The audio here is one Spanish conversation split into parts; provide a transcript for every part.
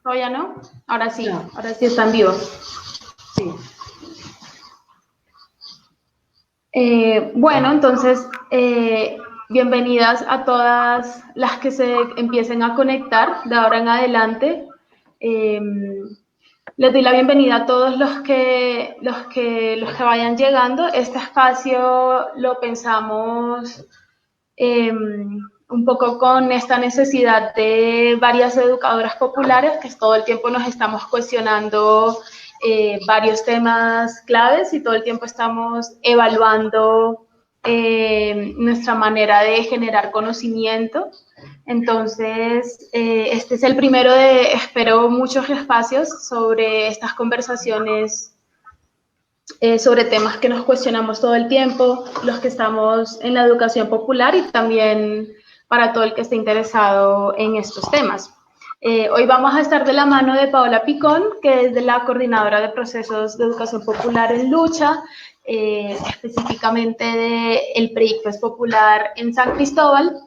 ¿Todavía no? Ahora sí, No. ahora sí está en vivo. Sí. Bueno, entonces, bienvenidas a todas las que se empiecen a conectar de ahora en adelante. Les doy la bienvenida a todos los que vayan llegando. Este espacio lo pensamos un poco con esta necesidad de varias educadoras populares que todo el tiempo nos estamos cuestionando varios temas claves y todo el tiempo estamos evaluando nuestra manera de generar conocimiento. Entonces, este es el primero de, espero, muchos espacios sobre estas conversaciones sobre temas que nos cuestionamos todo el tiempo, los que estamos en la educación popular y también para todo el que esté interesado en estos temas. Hoy vamos a estar de la mano de Paola Picón, que es de la Coordinadora de Procesos de Educación Popular en Lucha, específicamente del PREICFES Popular en San Cristóbal.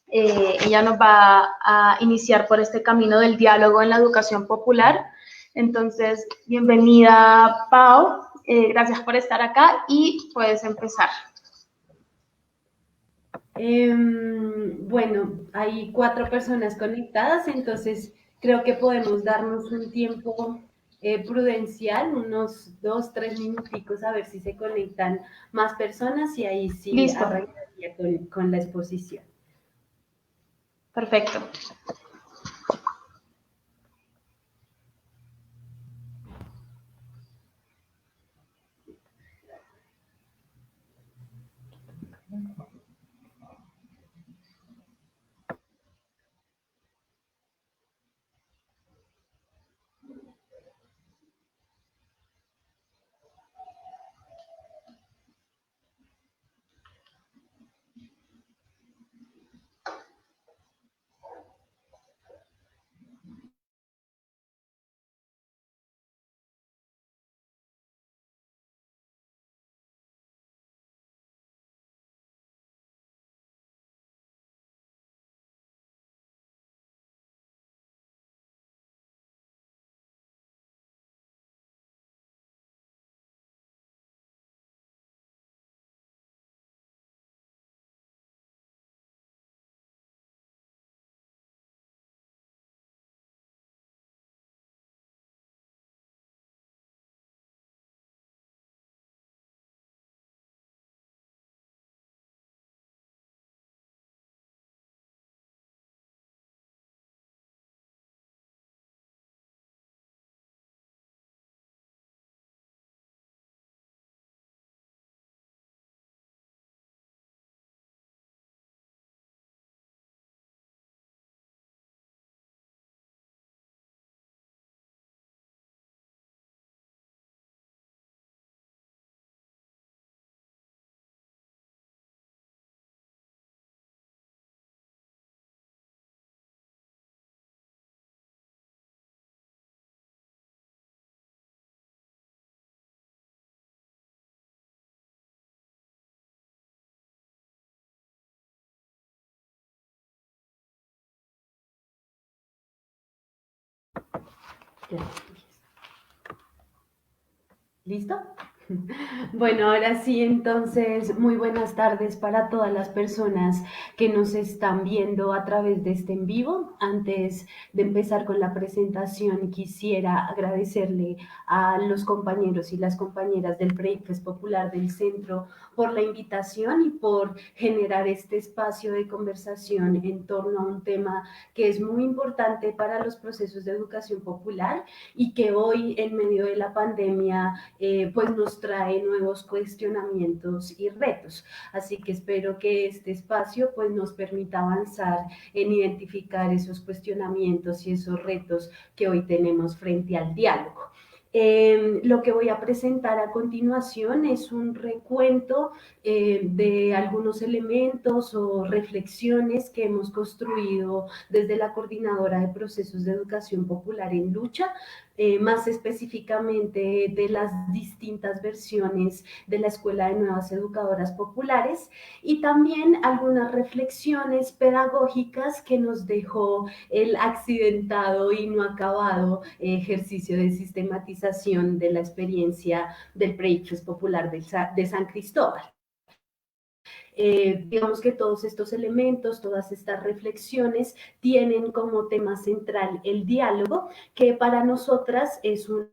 Ella nos va a iniciar por este camino del diálogo en la educación popular. Entonces, bienvenida, Pau. Gracias por estar acá y puedes empezar. Bueno, hay 4 personas conectadas, entonces creo que podemos darnos un tiempo prudencial, unos 2, 3 minuticos, a ver si se conectan más personas y ahí sí Listo. arrancaría con la exposición. Perfecto. ¿Listo? Bueno, ahora sí, entonces, muy buenas tardes para todas las personas que nos están viendo a través de este en vivo. Antes de empezar con la presentación, quisiera agradecerle a los compañeros y las compañeras del PREICFES Popular del Centro por la invitación y por generar este espacio de conversación en torno a un tema que es muy importante para los procesos de educación popular y que hoy, en medio de la pandemia, pues nos trae nuevos cuestionamientos y retos. Así que espero que este espacio pues nos permita avanzar en identificar esos cuestionamientos y esos retos que hoy tenemos frente al diálogo. Lo que voy a presentar a continuación es un recuento de algunos elementos o reflexiones que hemos construido desde la Coordinadora de Procesos de Educación Popular en Lucha, más específicamente de las distintas versiones de la Escuela de Nuevas Educadoras Populares, y también algunas reflexiones pedagógicas que nos dejó el accidentado y no acabado ejercicio de sistematización de la experiencia del Pre-ICFES Popular de San Cristóbal. Digamos que todos estos elementos, todas estas reflexiones tienen como tema central el diálogo, que para nosotras es una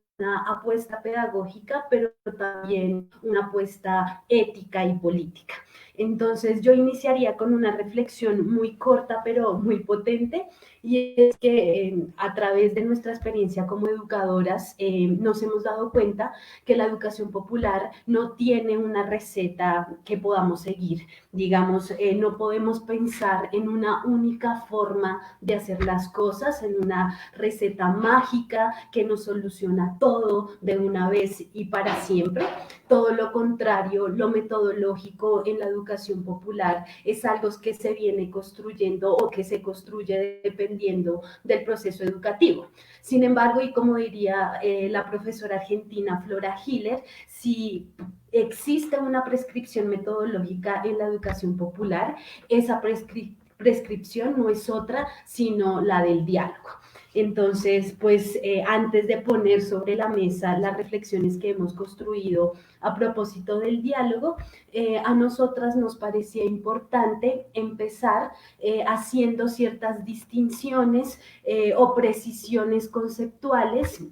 apuesta pedagógica, pero también una apuesta ética y política. Entonces yo iniciaría con una reflexión muy corta, pero muy potente, y es que a través de nuestra experiencia como educadoras nos hemos dado cuenta que la educación popular no tiene una receta que podamos seguir. Digamos, no podemos pensar en una única forma de hacer las cosas, en una receta mágica que nos soluciona todo de una vez y para siempre. Todo lo contrario, lo metodológico en la educación popular es algo que se viene construyendo o que se construye dependiendo del proceso educativo. Sin embargo, y como diría la profesora argentina Flora Hiller, si existe una prescripción metodológica en la educación popular, esa prescripción no es otra sino la del diálogo. Entonces, pues antes de poner sobre la mesa las reflexiones que hemos construido a propósito del diálogo, a nosotras nos parecía importante empezar haciendo ciertas distinciones o precisiones conceptuales,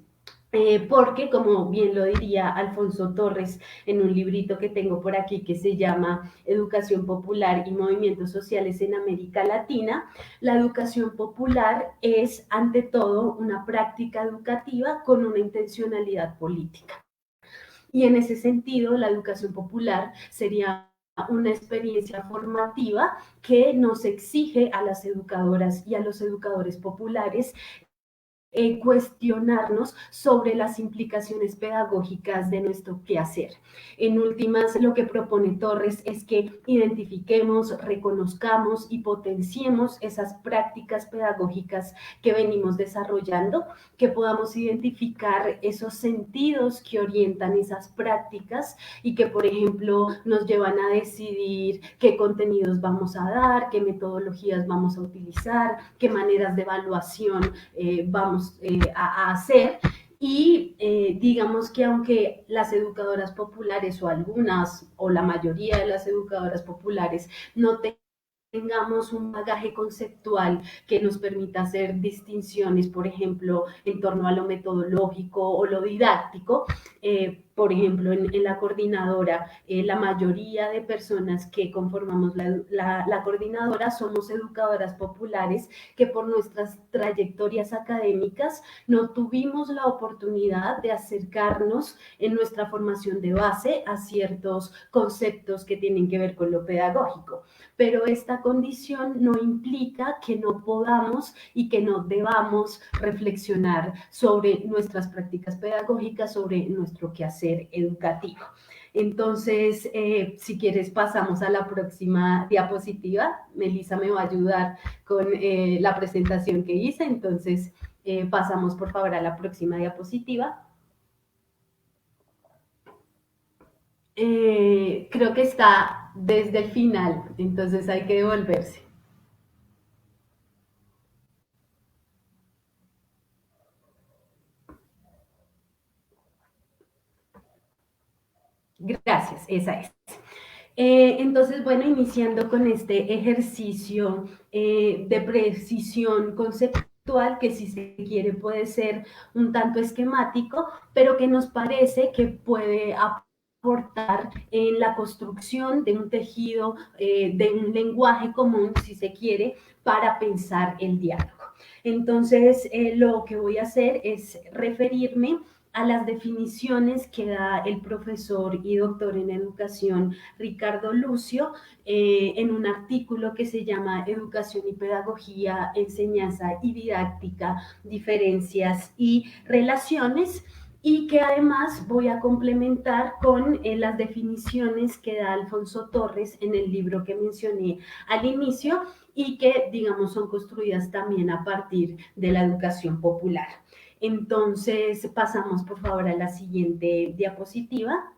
porque, como bien lo diría Alfonso Torres en un librito que tengo por aquí que se llama Educación Popular y Movimientos Sociales en América Latina, la educación popular es, ante todo, una práctica educativa con una intencionalidad política. Y en ese sentido, la educación popular sería una experiencia formativa que nos exige a las educadoras y a los educadores populares cuestionarnos sobre las implicaciones pedagógicas de nuestro quehacer. En últimas, lo que propone Torres es que identifiquemos, reconozcamos y potenciemos esas prácticas pedagógicas que venimos desarrollando, que podamos identificar esos sentidos que orientan esas prácticas y que, por ejemplo, nos llevan a decidir qué contenidos vamos a dar, qué metodologías vamos a utilizar, qué maneras de evaluación vamos a hacer. Y digamos que aunque las educadoras populares o algunas o la mayoría de las educadoras populares no tengamos un bagaje conceptual que nos permita hacer distinciones, por ejemplo, en torno a lo metodológico o lo didáctico. Por ejemplo, en la coordinadora, la mayoría de personas que conformamos la coordinadora somos educadoras populares que por nuestras trayectorias académicas no tuvimos la oportunidad de acercarnos en nuestra formación de base a ciertos conceptos que tienen que ver con lo pedagógico. Pero esta condición no implica que no podamos y que no debamos reflexionar sobre nuestras prácticas pedagógicas, sobre nuestro quehacer educativo. Entonces, si quieres, pasamos a la próxima diapositiva. Melissa me va a ayudar con la presentación que hice, entonces pasamos por favor a la próxima diapositiva. Creo que está desde el final, entonces hay que devolverse. Gracias, esa es. Entonces, bueno, iniciando con este ejercicio de precisión conceptual, que si se quiere puede ser un tanto esquemático, pero que nos parece que puede aportar en la construcción de un tejido, de un lenguaje común, si se quiere, para pensar el diálogo. Entonces, lo que voy a hacer es referirme a las definiciones que da el profesor y doctor en educación Ricardo Lucio en un artículo que se llama Educación y Pedagogía, Enseñanza y Didáctica, Diferencias y Relaciones. y que además voy a complementar con las definiciones que da Alfonso Torres en el libro que mencioné al inicio y que, digamos, son construidas también a partir de la educación popular. Entonces, pasamos por favor a la siguiente diapositiva.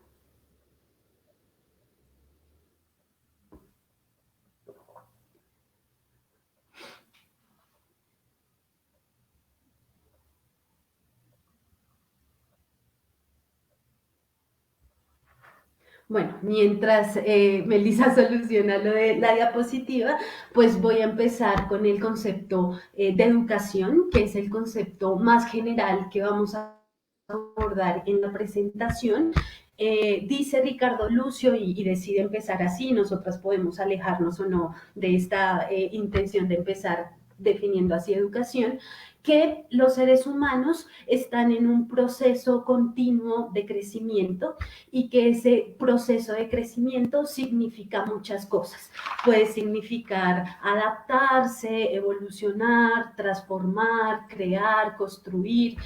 Bueno, mientras Melissa soluciona lo de la diapositiva, pues voy a empezar con el concepto de educación, que es el concepto más general que vamos a abordar en la presentación. Dice Ricardo Lucio y decide empezar así, nosotras podemos alejarnos o no de esta intención de empezar definiendo así educación, que los seres humanos están en un proceso continuo de crecimiento y que ese proceso de crecimiento significa muchas cosas. Puede significar adaptarse, evolucionar, transformar, crear, construir,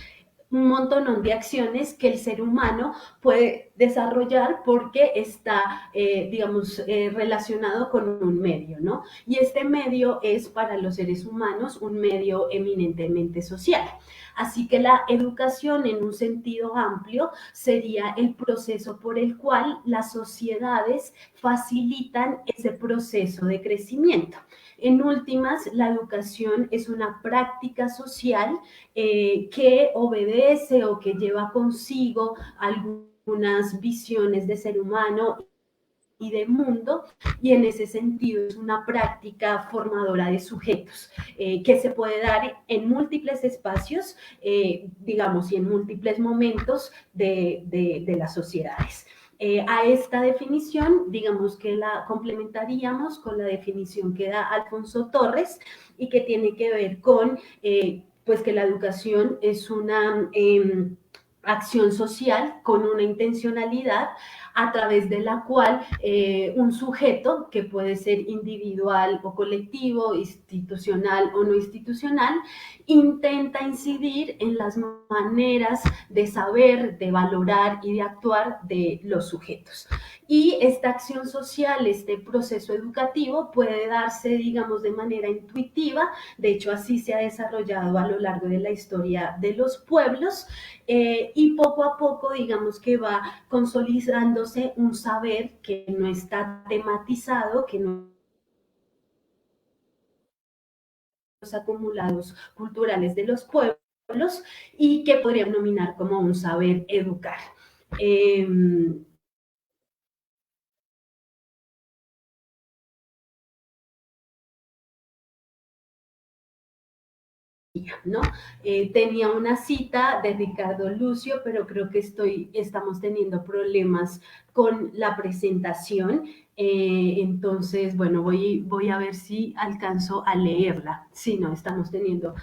un montón de acciones que el ser humano puede desarrollar porque está, digamos, relacionado con un medio, ¿no? Y este medio es para los seres humanos un medio eminentemente social. Así que la educación en un sentido amplio sería el proceso por el cual las sociedades facilitan ese proceso de crecimiento. En últimas, la educación es una práctica social que obedece o que lleva consigo algunas visiones de ser humano y de mundo, y en ese sentido es una práctica formadora de sujetos que se puede dar en múltiples espacios, digamos, y en múltiples momentos de las sociedades. A esta definición, digamos que la complementaríamos con la definición que da Alfonso Torres y que tiene que ver con pues que la educación es una acción social con una intencionalidad a través de la cual un sujeto, que puede ser individual o colectivo, institucional o no institucional, intenta incidir en las maneras de saber, de valorar y de actuar de los sujetos. Y esta acción social, este proceso educativo puede darse, digamos, de manera intuitiva. De hecho, así se ha desarrollado a lo largo de la historia de los pueblos, y poco a poco, digamos que va consolidándose un saber que no está tematizado, que no los acumulados culturales de los pueblos y que podrían nominar como un saber educar. ¿No? Tenía una cita de Ricardo Lucio, pero creo que estamos teniendo problemas con la presentación. Entonces, bueno, voy a ver si alcanzo a leerla. Si no, estamos teniendo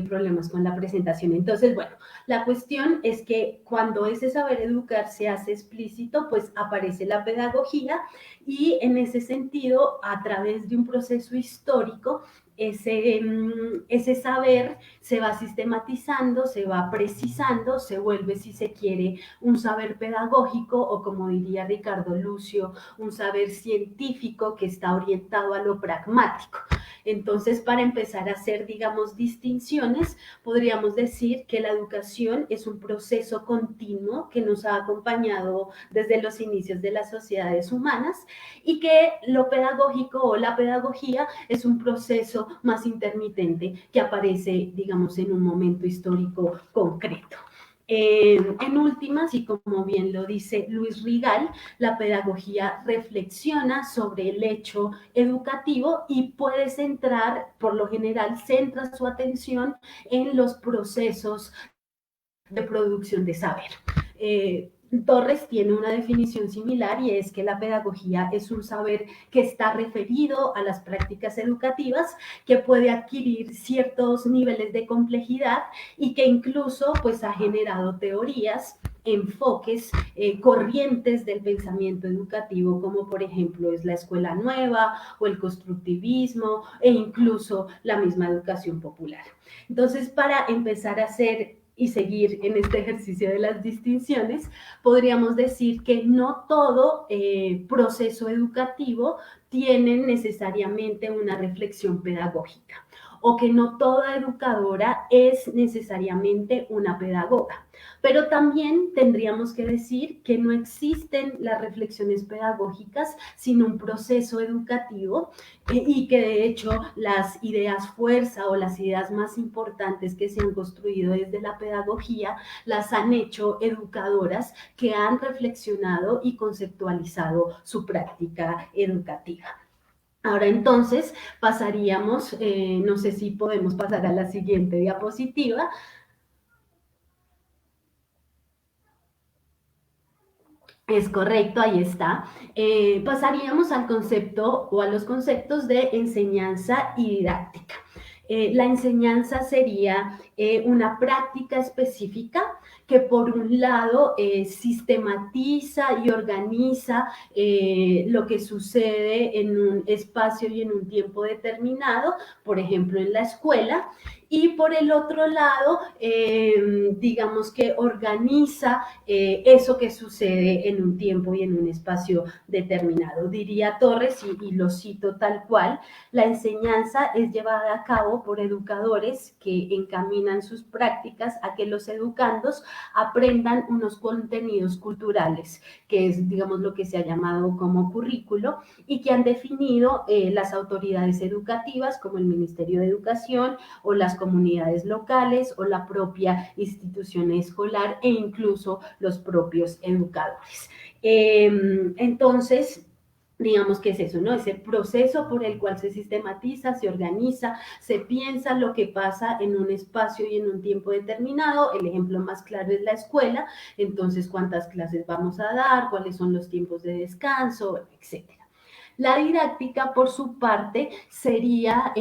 problemas con la presentación. Entonces, bueno, la cuestión es que cuando ese saber educar se hace explícito, pues aparece la pedagogía y en ese sentido, a través de un proceso histórico, ese saber se va sistematizando, se va precisando, se vuelve, si se quiere, un saber pedagógico o, como diría Ricardo Lucio, un saber científico que está orientado a lo pragmático. Entonces, para empezar a hacer, digamos, distinciones, podríamos decir que la educación es un proceso continuo que nos ha acompañado desde los inicios de las sociedades humanas y que lo pedagógico o la pedagogía es un proceso más intermitente que aparece, digamos, en un momento histórico concreto. En últimas, y como bien lo dice Luis Rigal, la pedagogía reflexiona sobre el hecho educativo y puede centrar, por lo general, centra su atención en los procesos de producción de saber. Torres tiene una definición similar y es que la pedagogía es un saber que está referido a las prácticas educativas, que puede adquirir ciertos niveles de complejidad y que incluso pues ha generado teorías, enfoques, corrientes del pensamiento educativo, como por ejemplo es la escuela nueva o el constructivismo e incluso la misma educación popular. Entonces, para empezar a hacer y seguir en este ejercicio de las distinciones, podríamos decir que no todo proceso educativo tiene necesariamente una reflexión pedagógica, o que no toda educadora es necesariamente una pedagoga. Pero también tendríamos que decir que no existen las reflexiones pedagógicas sin un proceso educativo y que de hecho las ideas fuerza o las ideas más importantes que se han construido desde la pedagogía las han hecho educadoras que han reflexionado y conceptualizado su práctica educativa. Ahora entonces pasaríamos, no sé si podemos pasar a la siguiente diapositiva. Es correcto, ahí está. Pasaríamos al concepto o a los conceptos de enseñanza y didáctica. La enseñanza sería una práctica específica que por un lado sistematiza y organiza lo que sucede en un espacio y en un tiempo determinado, por ejemplo en la escuela, y por el otro lado, digamos que organiza eso que sucede en un tiempo y en un espacio determinado. Diría Torres, y lo cito tal cual, la enseñanza es llevada a cabo por educadores que encaminan sus prácticas a que los educandos aprendan unos contenidos culturales, que es, digamos, lo que se ha llamado como currículo, y que han definido las autoridades educativas como el Ministerio de Educación o las comunidades locales o la propia institución escolar e incluso los propios educadores. Entonces, digamos que es eso, ¿no? Ese proceso por el cual se sistematiza, se organiza, se piensa lo que pasa en un espacio y en un tiempo determinado. El ejemplo más claro es la escuela, entonces cuántas clases vamos a dar, cuáles son los tiempos de descanso, etcétera. La didáctica, por su parte, sería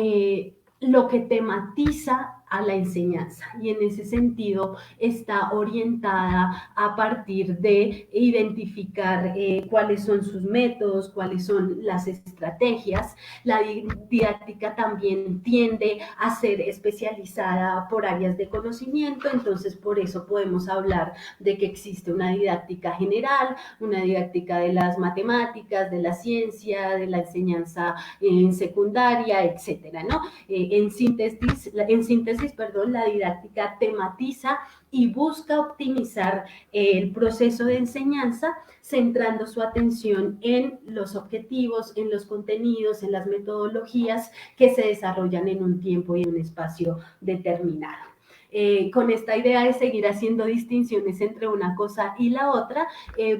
lo que tematiza a la enseñanza y en ese sentido está orientada a partir de identificar cuáles son sus métodos, cuáles son las estrategias. La didáctica también tiende a ser especializada por áreas de conocimiento, entonces por eso podemos hablar de que existe una didáctica general, una didáctica de las matemáticas, de la ciencia, de la enseñanza en secundaria, etcétera, ¿no? En síntesis, la didáctica tematiza y busca optimizar el proceso de enseñanza, centrando su atención en los objetivos, en los contenidos, en las metodologías que se desarrollan en un tiempo y en un espacio determinado. Con esta idea de seguir haciendo distinciones entre una cosa y la otra,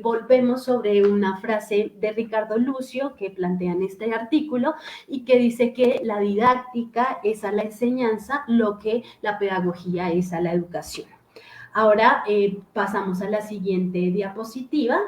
volvemos sobre una frase de Ricardo Lucio que plantea en este artículo y que dice que la didáctica es a la enseñanza lo que la pedagogía es a la educación. Ahora pasamos a la siguiente diapositiva.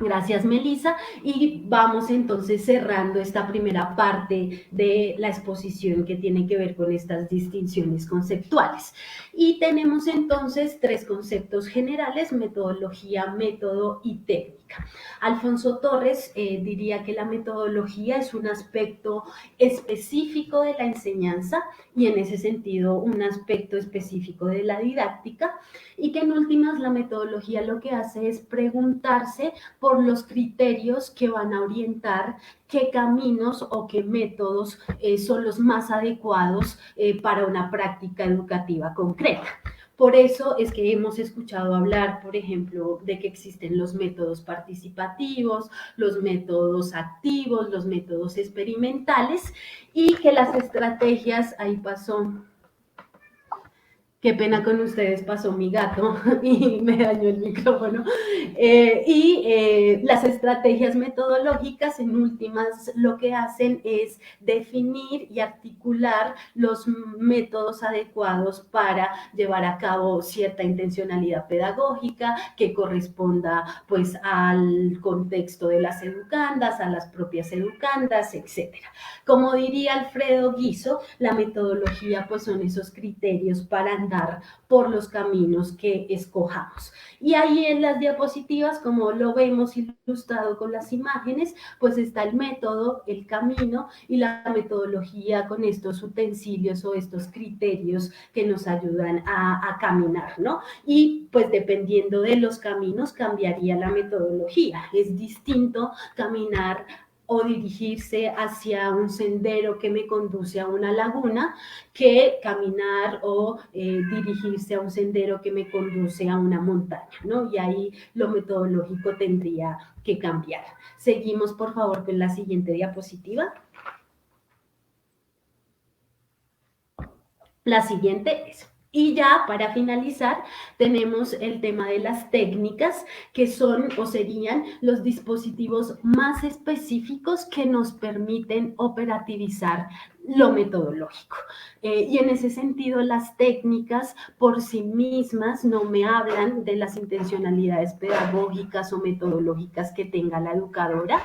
Gracias, Melissa. Y vamos entonces cerrando esta primera parte de la exposición que tiene que ver con estas distinciones conceptuales. Y tenemos entonces tres conceptos generales: metodología, método y técnica. Alfonso Torres diría que la metodología es un aspecto específico de la enseñanza y en ese sentido un aspecto específico de la didáctica, y que en últimas la metodología lo que hace es preguntarse por los criterios que van a orientar qué caminos o qué métodos son los más adecuados para una práctica educativa concreta. Por eso es que hemos escuchado hablar, por ejemplo, de que existen los métodos participativos, los métodos activos, los métodos experimentales, y que las estrategias, ahí pasó, qué pena con ustedes, pasó mi gato y me dañó el micrófono. Las estrategias metodológicas, en últimas, lo que hacen es definir y articular los métodos adecuados para llevar a cabo cierta intencionalidad pedagógica que corresponda pues al contexto de las educandas, a las propias educandas, etcétera. Como diría Alfredo Guizo, la metodología pues son esos criterios para andar por los caminos que escojamos. Y ahí en las diapositivas, como lo vemos ilustrado con las imágenes, pues está el método, el camino y la metodología con estos utensilios o estos criterios que nos ayudan a caminar, ¿no? Y pues dependiendo de los caminos cambiaría la metodología. Es distinto caminar o dirigirse hacia un sendero que me conduce a una laguna que caminar o dirigirse a un sendero que me conduce a una montaña, ¿no? Y ahí lo metodológico tendría que cambiar. Seguimos, por favor, con la siguiente diapositiva. La siguiente es. Y ya para finalizar, tenemos el tema de las técnicas, que son o serían los dispositivos más específicos que nos permiten operativizar lo metodológico. Y en ese sentido, las técnicas por sí mismas no me hablan de las intencionalidades pedagógicas o metodológicas que tenga la educadora.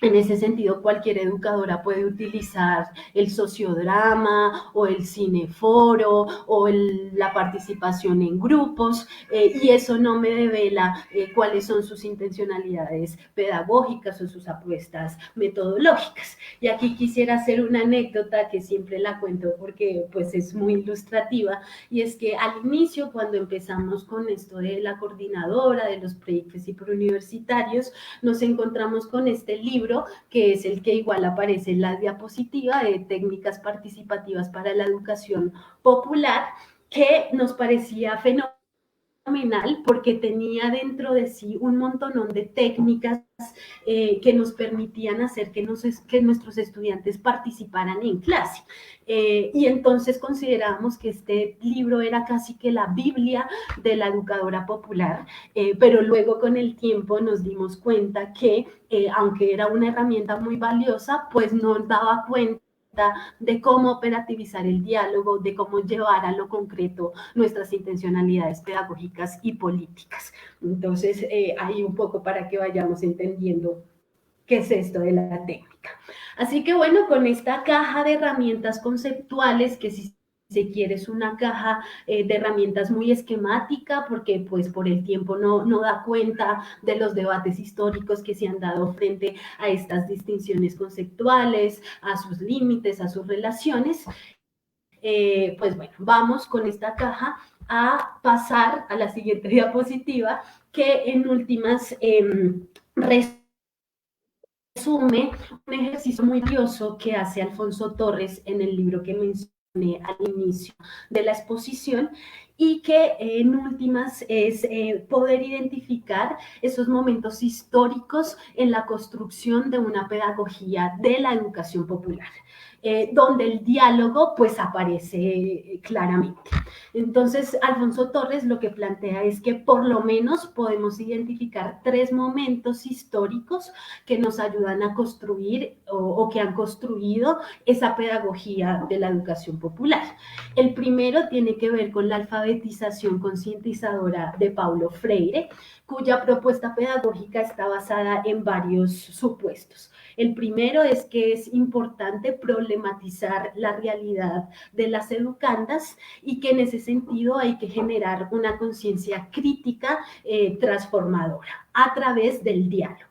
En ese sentido, cualquier educadora puede utilizar el sociodrama o el cineforo o la participación en grupos y eso no me devela cuáles son sus intencionalidades pedagógicas o sus apuestas metodológicas. Y aquí quisiera hacer una anécdota que siempre la cuento porque pues es muy ilustrativa y es que al inicio cuando empezamos con esto de la coordinadora, de los proyectos y preuniversitarios, nos encontramos con este libro que es el que igual aparece en la diapositiva de técnicas participativas para la educación popular, que nos parecía fenomenal porque tenía dentro de sí un montón de técnicas que nos permitían hacer que nuestros estudiantes participaran en clase. Y entonces considerábamos que este libro era casi que la Biblia de la educadora popular, pero luego con el tiempo nos dimos cuenta que aunque era una herramienta muy valiosa, pues no daba cuenta de cómo operativizar el diálogo, de cómo llevar a lo concreto nuestras intencionalidades pedagógicas y políticas. Entonces, ahí un poco para que vayamos entendiendo qué es esto de la técnica. Así que bueno, con esta caja de herramientas conceptuales, que si se quiere es una caja de herramientas muy esquemática, porque pues por el tiempo no da cuenta de los debates históricos que se han dado frente a estas distinciones conceptuales, a sus límites, a sus relaciones. Pues bueno, vamos con esta caja a pasar a la siguiente diapositiva, que en últimas resume un ejercicio muy curioso que hace Alfonso Torres en el libro que mencioné al inicio de la exposición y que en últimas es poder identificar esos momentos históricos en la construcción de una pedagogía de la educación popular, donde el diálogo pues aparece claramente. Entonces, Alfonso Torres lo que plantea es que por lo menos podemos identificar 3 momentos históricos que nos ayudan a construir o que han construido esa pedagogía de la educación popular. El primero tiene que ver con la alfabetización concientizadora de Paulo Freire, cuya propuesta pedagógica está basada en varios supuestos. El primero es que es importante problematizar la realidad de las educandas y que en ese sentido hay que generar una conciencia crítica transformadora a través del diálogo.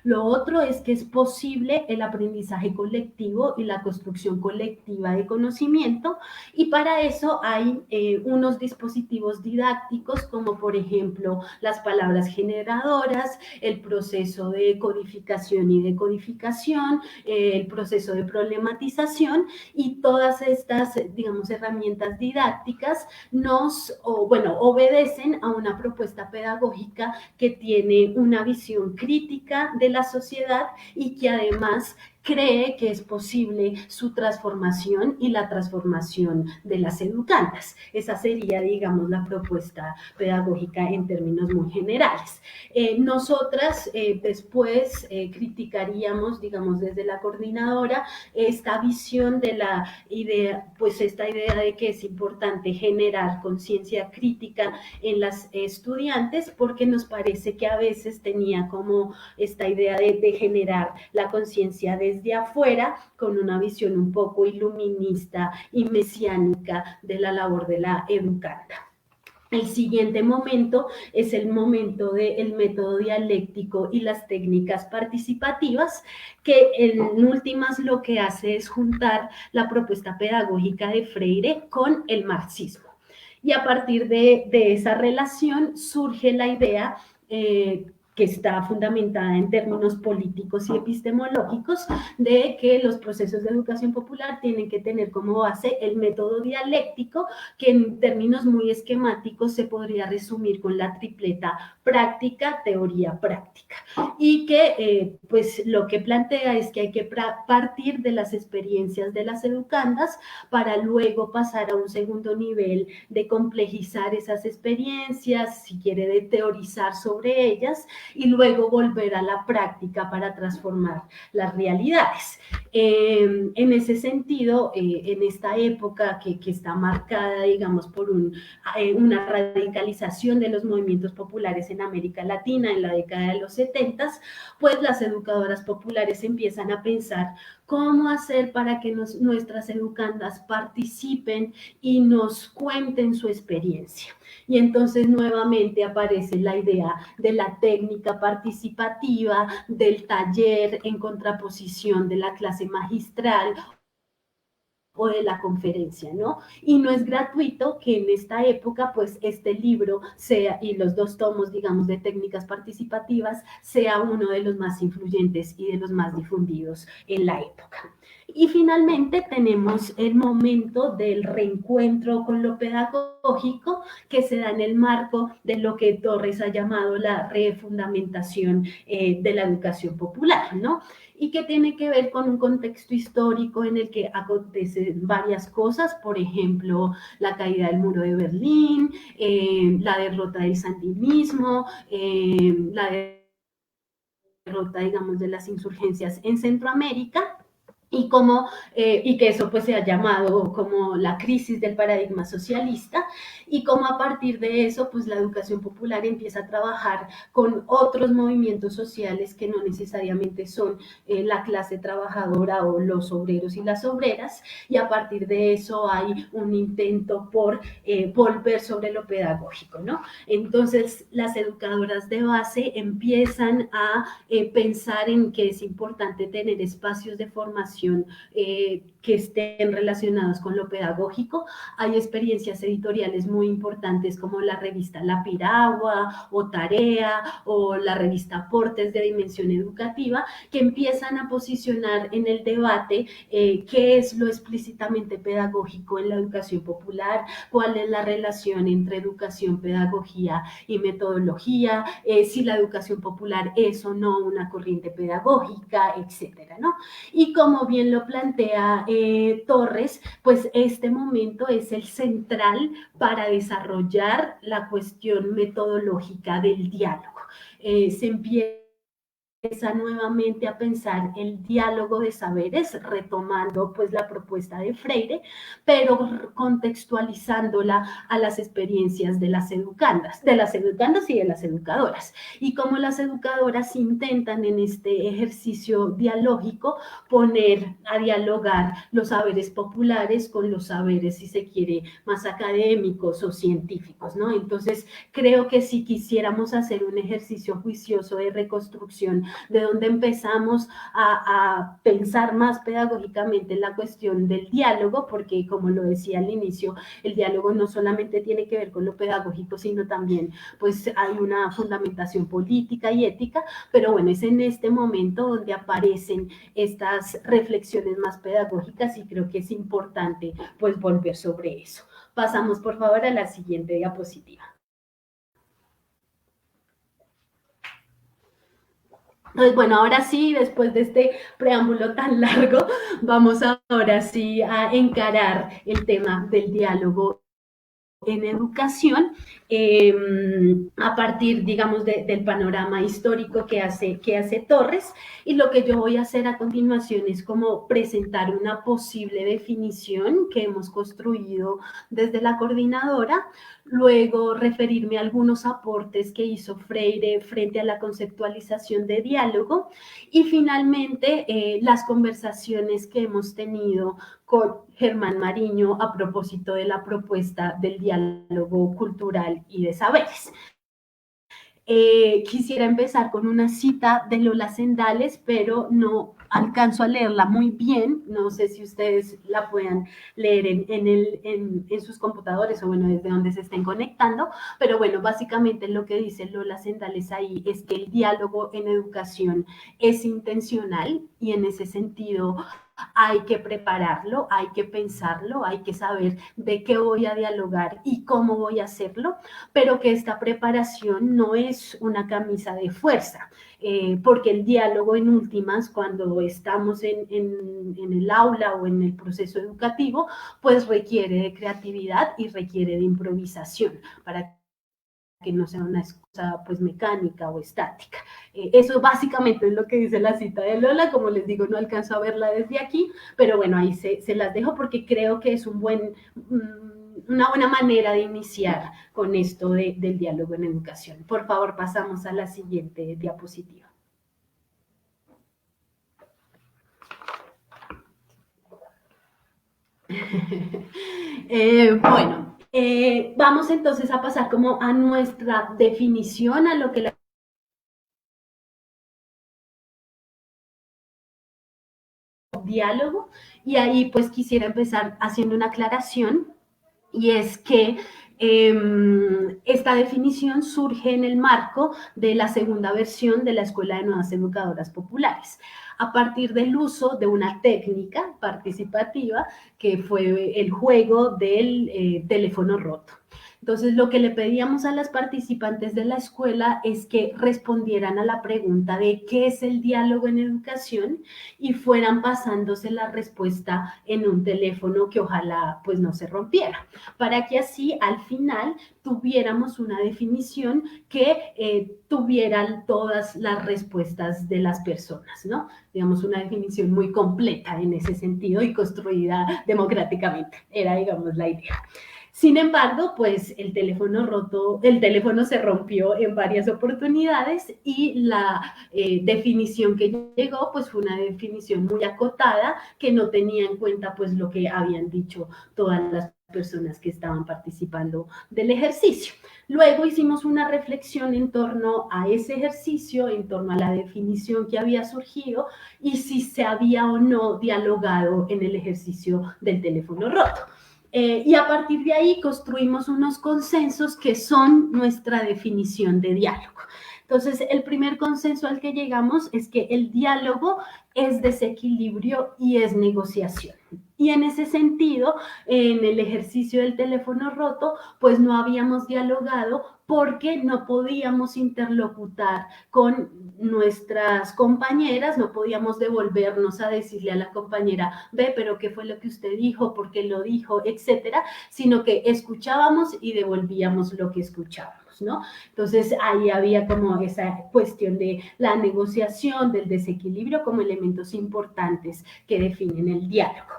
Lo otro es que es posible el aprendizaje colectivo y la construcción colectiva de conocimiento y para eso hay unos dispositivos didácticos como por ejemplo las palabras generadoras, el proceso de codificación y decodificación, el proceso de problematización y todas estas, digamos, herramientas didácticas obedecen a una propuesta pedagógica que tiene una visión crítica de la sociedad y que además cree que es posible su transformación y la transformación de las educandas. Esa sería, digamos, la propuesta pedagógica en términos muy generales. Nosotras después criticaríamos, digamos, desde la coordinadora, esta visión de la idea, pues esta idea de que es importante generar conciencia crítica en las estudiantes, porque nos parece que a veces tenía como esta idea de generar la conciencia de desde afuera con una visión un poco iluminista y mesiánica de la labor de la educanda. El siguiente momento es el momento del método dialéctico y las técnicas participativas, que en últimas lo que hace es juntar la propuesta pedagógica de Freire con el marxismo. Y a partir de esa relación surge la idea que está fundamentada en términos políticos y epistemológicos, de que los procesos de educación popular tienen que tener como base el método dialéctico, que en términos muy esquemáticos se podría resumir con la tripleta práctica, teoría, práctica, y que pues lo que plantea es que hay que partir de las experiencias de las educandas para luego pasar a un segundo nivel de complejizar esas experiencias, si quiere, de teorizar sobre ellas, y luego volver a la práctica para transformar las realidades. En ese sentido, en esta época que está marcada, digamos, por una radicalización de los movimientos populares en América Latina en la década de los 70, pues las educadoras populares empiezan a pensar cómo hacer para que nuestras educandas participen y nos cuenten su experiencia. Y entonces nuevamente aparece la idea de la técnica participativa, del taller en contraposición de la clase magistral o de la conferencia, ¿no? Y no es gratuito que en esta época, pues, este libro sea, y los dos tomos, digamos, de técnicas participativas, sea uno de los más influyentes y de los más difundidos en la época. Y finalmente tenemos el momento del reencuentro con lo pedagógico, que se da en el marco de lo que Torres ha llamado la refundamentación de la educación popular, ¿no? Y que tiene que ver con un contexto histórico en el que acontecen varias cosas, por ejemplo, la caída del muro de Berlín, la derrota del sandinismo, la derrota, digamos, de las insurgencias en Centroamérica, y que eso pues se ha llamado como la crisis del paradigma socialista, y como a partir de eso pues la educación popular empieza a trabajar con otros movimientos sociales que no necesariamente son la clase trabajadora o los obreros y las obreras, y a partir de eso hay un intento por volver sobre lo pedagógico, ¿no? Entonces las educadoras de base empiezan a pensar en que es importante tener espacios de formación que estén relacionados con lo pedagógico. Hay experiencias editoriales muy importantes como la revista La Piragua o Tarea o la revista Aportes de Dimensión Educativa, que empiezan a posicionar en el debate qué es lo explícitamente pedagógico en la educación popular, cuál es la relación entre educación, pedagogía y metodología, si la educación popular es o no una corriente pedagógica, etcétera, ¿no? Y como bien lo plantea Torres, pues este momento es el central para desarrollar la cuestión metodológica del diálogo. Se empieza nuevamente a pensar el diálogo de saberes, retomando pues la propuesta de Freire, pero contextualizándola a las experiencias de las educandas y de las educadoras, y cómo las educadoras intentan en este ejercicio dialógico poner a dialogar los saberes populares con los saberes, si se quiere, más académicos o científicos, ¿no? Entonces creo que si quisiéramos hacer un ejercicio juicioso de reconstrucción de donde empezamos a pensar más pedagógicamente en la cuestión del diálogo, porque como lo decía al inicio, el diálogo no solamente tiene que ver con lo pedagógico, sino también pues hay una fundamentación política y ética, pero bueno, es en este momento donde aparecen estas reflexiones más pedagógicas y creo que es importante pues volver sobre eso. Pasamos por favor a la siguiente diapositiva. Entonces, bueno, ahora sí, después de este preámbulo tan largo, vamos ahora sí a encarar el tema del diálogo en educación a partir, digamos, del panorama histórico que hace Torres. Y lo que yo voy a hacer a continuación es como presentar una posible definición que hemos construido desde la coordinadora, luego referirme a algunos aportes que hizo Freire frente a la conceptualización de diálogo y finalmente las conversaciones que hemos tenido con Germán Mariño a propósito de la propuesta del diálogo cultural y de saberes. Quisiera empezar con una cita de Lola Sendales, pero no alcanzo a leerla muy bien. No sé si ustedes la puedan leer en sus computadores o bueno, desde donde se estén conectando. Pero bueno, básicamente lo que dice Lola Sendales ahí es que el diálogo en educación es intencional y en ese sentido hay que prepararlo, hay que pensarlo, hay que saber de qué voy a dialogar y cómo voy a hacerlo, pero que esta preparación no es una camisa de fuerza, porque el diálogo en últimas, cuando estamos en el aula o en el proceso educativo, pues requiere de creatividad y requiere de improvisación para que no sea una excusa pues mecánica o estática. Eso básicamente es lo que dice la cita de Lola, como les digo, no alcanzo a verla desde aquí, pero bueno, ahí se las dejo porque creo que es una buena manera de iniciar con esto del diálogo en educación. Por favor, pasamos a la siguiente diapositiva. Bueno, vamos entonces a pasar como a nuestra definición, a lo que la diálogo, y ahí pues quisiera empezar haciendo una aclaración, y es que esta definición surge en el marco de la segunda versión de la Escuela de Nuevas Educadoras Populares, a partir del uso de una técnica participativa que fue el juego del teléfono roto. Entonces, lo que le pedíamos a las participantes de la escuela es que respondieran a la pregunta de qué es el diálogo en educación y fueran pasándose la respuesta en un teléfono que ojalá pues no se rompiera, para que así al final tuviéramos una definición que tuvieran todas las respuestas de las personas, ¿no? Digamos, una definición muy completa en ese sentido y construida democráticamente, era, digamos, la idea. Sin embargo, pues el teléfono se rompió en varias oportunidades y la definición que llegó pues fue una definición muy acotada que no tenía en cuenta pues lo que habían dicho todas las personas que estaban participando del ejercicio. Luego hicimos una reflexión en torno a ese ejercicio, en torno a la definición que había surgido y si se había o no dialogado en el ejercicio del teléfono roto. Y a partir de ahí construimos unos consensos que son nuestra definición de diálogo. Entonces, el primer consenso al que llegamos es que el diálogo es desequilibrio y es negociación. Y en ese sentido, en el ejercicio del teléfono roto, pues no habíamos dialogado porque no podíamos interlocutar con nuestras compañeras, no podíamos devolvernos a decirle a la compañera, ve, pero ¿qué fue lo que usted dijo? ¿Por qué lo dijo? Etcétera, sino que escuchábamos y devolvíamos lo que escuchábamos, ¿no? Entonces ahí había como esa cuestión de la negociación, del desequilibrio como elementos importantes que definen el diálogo.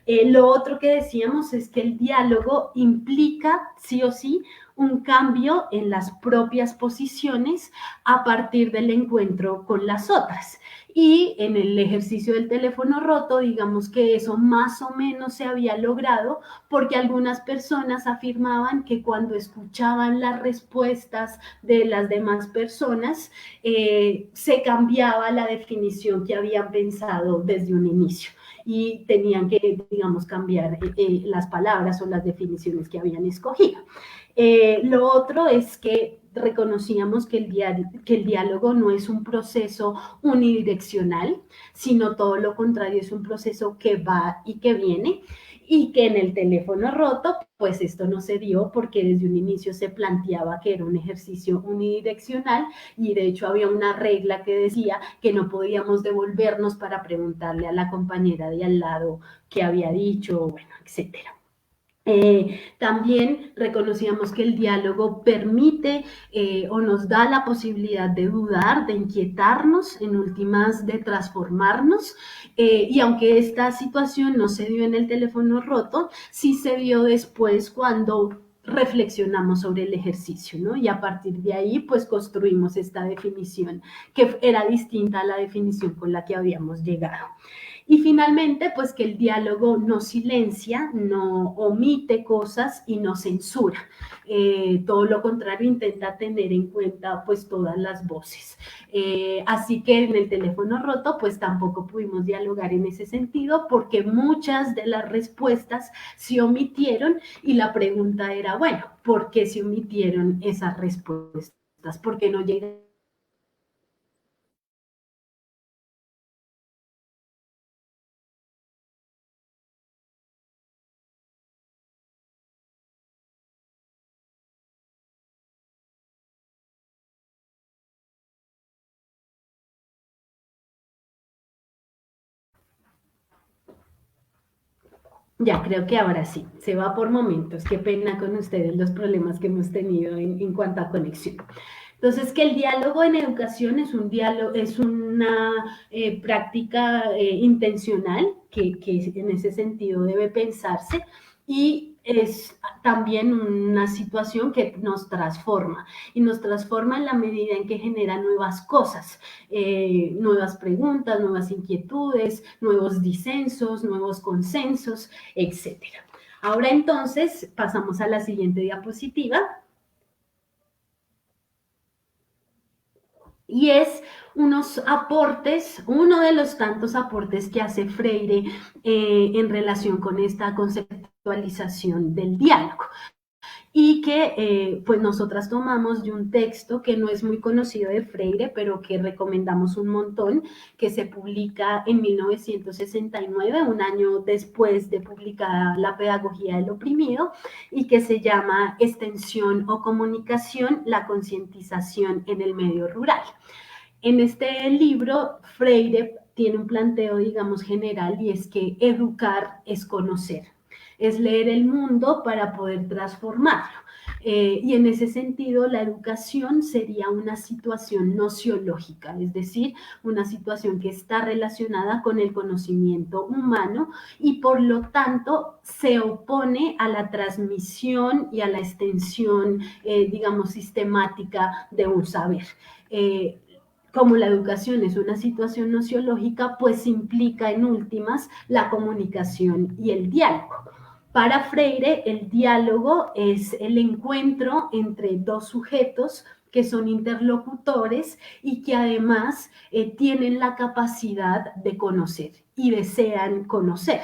Lo otro que decíamos es que el diálogo implica, sí o sí, un cambio en las propias posiciones a partir del encuentro con las otras. Y en el ejercicio del teléfono roto, digamos que eso más o menos se había logrado porque algunas personas afirmaban que cuando escuchaban las respuestas de las demás personas, se cambiaba la definición que habían pensado desde un inicio y tenían que, digamos, cambiar las palabras o las definiciones que habían escogido. Lo otro es que reconocíamos que el diálogo no es un proceso unidireccional, sino todo lo contrario, es un proceso que va y que viene, y que en el teléfono roto, pues esto no se dio porque desde un inicio se planteaba que era un ejercicio unidireccional y de hecho había una regla que decía que no podíamos devolvernos para preguntarle a la compañera de al lado qué había dicho, bueno, etcétera. También reconocíamos que el diálogo permite o nos da la posibilidad de dudar, de inquietarnos, en últimas de transformarnos. Y aunque esta situación no se dio en el teléfono roto, sí se dio después cuando reflexionamos sobre el ejercicio, ¿no? Y a partir de ahí, pues construimos esta definición que era distinta a la definición con la que habíamos llegado. Y finalmente, pues que el diálogo no silencia, no omite cosas y no censura. Todo lo contrario, intenta tener en cuenta pues todas las voces. Así que en el teléfono roto, pues tampoco pudimos dialogar en ese sentido porque muchas de las respuestas se omitieron y la pregunta era, bueno, ¿por qué se omitieron esas respuestas? ¿Por qué no llegan? Ya, creo que ahora sí, se va por momentos. Qué pena con ustedes los problemas que hemos tenido en cuanto a conexión. Entonces, que el diálogo en educación es un diálogo, es una práctica intencional que en ese sentido debe pensarse y es también una situación que nos transforma y nos transforma en la medida en que genera nuevas cosas, nuevas preguntas, nuevas inquietudes, nuevos disensos, nuevos consensos, etcétera. Ahora entonces pasamos a la siguiente diapositiva. Y es unos aportes, uno de los tantos aportes que hace Freire en relación con esta conceptualización del diálogo y que pues nosotras tomamos de un texto que no es muy conocido de Freire, pero que recomendamos un montón, que se publica en 1969, un año después de publicada La pedagogía del oprimido, y que se llama Extensión o comunicación, la concientización en el medio rural. En este libro, Freire tiene un planteo, digamos, general y es que educar es conocer, es leer el mundo para poder transformarlo. Y en ese sentido, la educación sería una situación nociológica, es decir, una situación que está relacionada con el conocimiento humano y por lo tanto se opone a la transmisión y a la extensión, digamos, sistemática de un saber. Como la educación es una situación nociológica, pues implica en últimas la comunicación y el diálogo. Para Freire, el diálogo es el encuentro entre dos sujetos que son interlocutores y que además tienen la capacidad de conocer y desean conocer.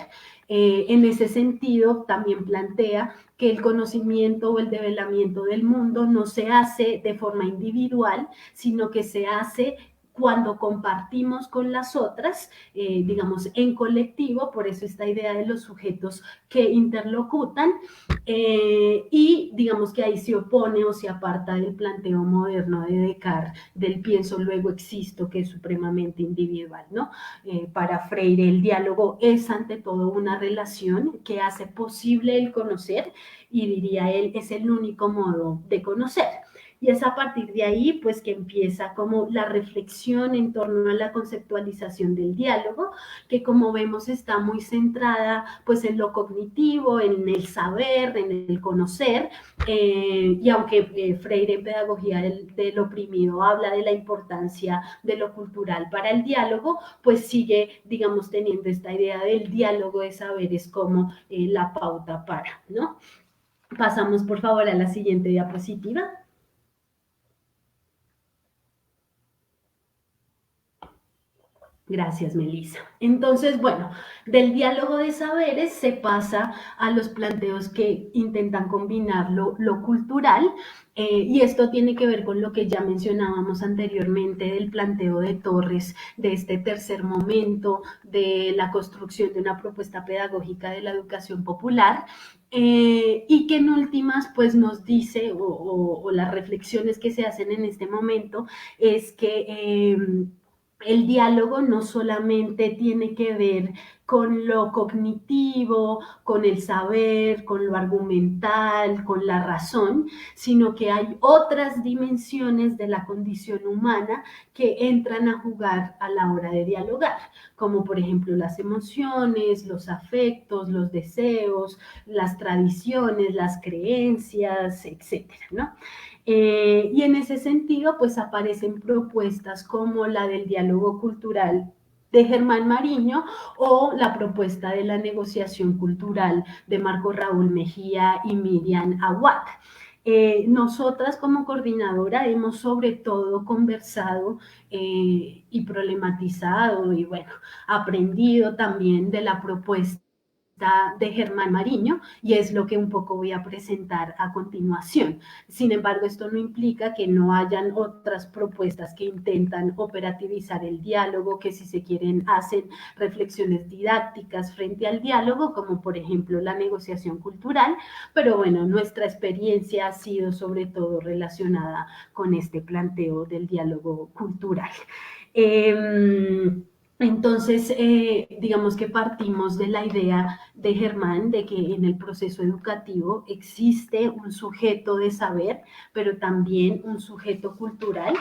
En ese sentido, también plantea que el conocimiento o el develamiento del mundo no se hace de forma individual, sino que se hace cuando compartimos con las otras, digamos, en colectivo, por eso esta idea de los sujetos que interlocutan, y digamos que ahí se opone o se aparta del planteo moderno de Descartes, del pienso luego existo, que es supremamente individual, ¿no? Para Freire el diálogo es ante todo una relación que hace posible el conocer y diría él, es el único modo de conocer. Y es a partir de ahí, pues, que empieza como la reflexión en torno a la conceptualización del diálogo, que como vemos está muy centrada, pues, en lo cognitivo, en el saber, en el conocer, y aunque Freire en Pedagogía del Oprimido habla de la importancia de lo cultural para el diálogo, pues sigue, digamos, teniendo esta idea del diálogo de saberes como la pauta para, ¿no? Pasamos, por favor, a la siguiente diapositiva. Gracias, Melissa. Entonces, bueno, del diálogo de saberes se pasa a los planteos que intentan combinar lo cultural, y esto tiene que ver con lo que ya mencionábamos anteriormente del planteo de Torres, de este tercer momento de la construcción de una propuesta pedagógica de la educación popular, y que en últimas pues nos dice, o las reflexiones que se hacen en este momento, es que el diálogo no solamente tiene que ver con lo cognitivo, con el saber, con lo argumental, con la razón, sino que hay otras dimensiones de la condición humana que entran a jugar a la hora de dialogar, como por ejemplo las emociones, los afectos, los deseos, las tradiciones, las creencias, etcétera, ¿no? Y en ese sentido, pues aparecen propuestas como la del diálogo cultural de Germán Mariño o la propuesta de la negociación cultural de Marco Raúl Mejía y Miriam Awad. Nosotras como coordinadora hemos sobre todo conversado y problematizado y bueno, aprendido también de la propuesta de Germán Mariño y es lo que un poco voy a presentar a continuación. Sin embargo, esto no implica que no hayan otras propuestas que intentan operativizar el diálogo, que si se quieren hacen reflexiones didácticas frente al diálogo, como por ejemplo la negociación cultural, pero bueno, nuestra experiencia ha sido sobre todo relacionada con este planteo del diálogo cultural. Entonces, digamos que partimos de la idea de Germán de que en el proceso educativo existe un sujeto de saber, pero también un sujeto cultural,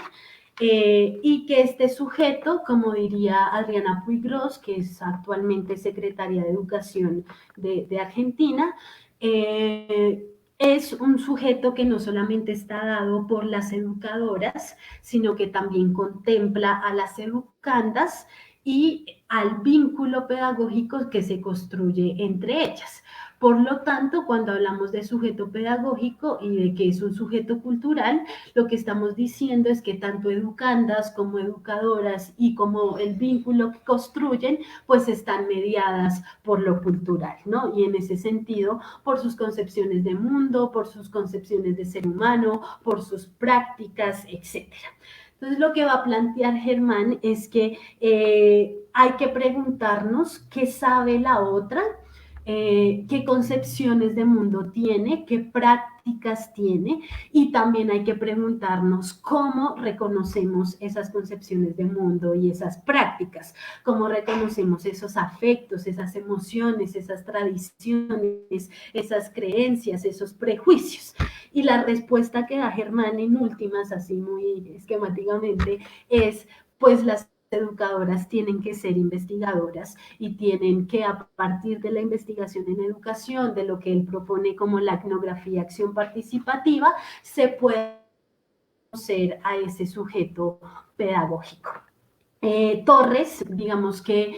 y que este sujeto, como diría Adriana Puigros, que es actualmente secretaria de Educación de Argentina, es un sujeto que no solamente está dado por las educadoras, sino que también contempla a las educandas y al vínculo pedagógico que se construye entre ellas. Por lo tanto, cuando hablamos de sujeto pedagógico y de que es un sujeto cultural, lo que estamos diciendo es que tanto educandas como educadoras y como el vínculo que construyen, pues están mediadas por lo cultural, ¿no? Y en ese sentido, por sus concepciones de mundo, por sus concepciones de ser humano, por sus prácticas, etcétera. Entonces, lo que va a plantear Germán es que hay que preguntarnos qué sabe la otra, qué concepciones de mundo tiene, qué prácticas tiene, y también hay que preguntarnos cómo reconocemos esas concepciones de mundo y esas prácticas, cómo reconocemos esos afectos, esas emociones, esas tradiciones, esas creencias, esos prejuicios. Y la respuesta que da Germán en últimas, así muy esquemáticamente, es pues las educadoras tienen que ser investigadoras y tienen que, a partir de la investigación en educación, de lo que él propone como la etnografía acción participativa, se puede conocer a ese sujeto pedagógico. Torres, digamos que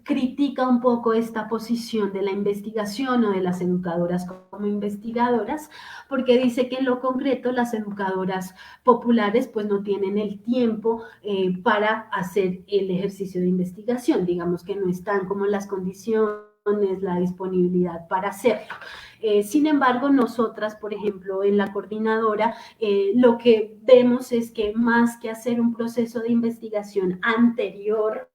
critica un poco esta posición de la investigación o de las educadoras como investigadoras, porque dice que en lo concreto las educadoras populares pues no tienen el tiempo para hacer el ejercicio de investigación, digamos que no están como las condiciones, la disponibilidad para hacerlo. Sin embargo, nosotras, por ejemplo, en la coordinadora, lo que vemos es que más que hacer un proceso de investigación anterior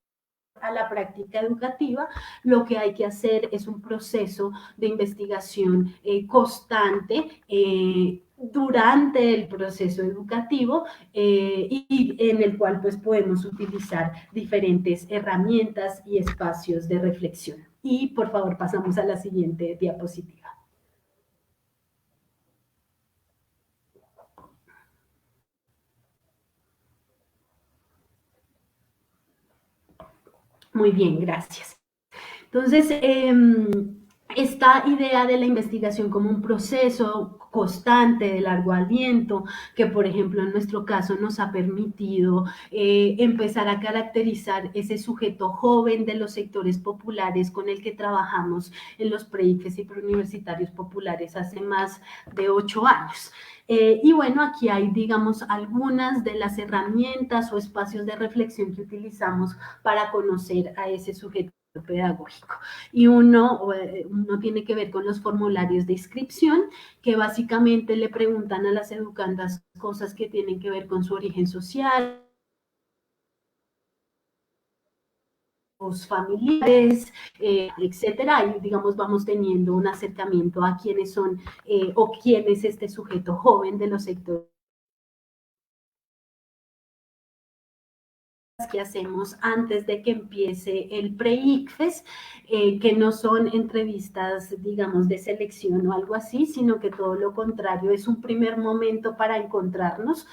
a la práctica educativa, lo que hay que hacer es un proceso de investigación constante durante el proceso educativo y en el cual pues podemos utilizar diferentes herramientas y espacios de reflexión. Y por favor pasamos a la siguiente diapositiva. Muy bien, gracias. Entonces, esta idea de la investigación como un proceso constante, de largo aliento, que por ejemplo en nuestro caso nos ha permitido empezar a caracterizar ese sujeto joven de los sectores populares con el que trabajamos en los pre-ICFES y preuniversitarios populares hace más de 8 años. Y bueno, aquí hay, digamos, algunas de las herramientas o espacios de reflexión que utilizamos para conocer a ese sujeto pedagógico. Y uno tiene que ver con los formularios de inscripción, que básicamente le preguntan a las educandas cosas que tienen que ver con su origen social, sus familiares, etcétera, y digamos vamos teniendo un acercamiento a quiénes son o quién es este sujeto joven de los sectores que hacemos antes de que empiece el pre-ICFES, que no son entrevistas, digamos, de selección o algo así, sino que todo lo contrario, es un primer momento para encontrarnos,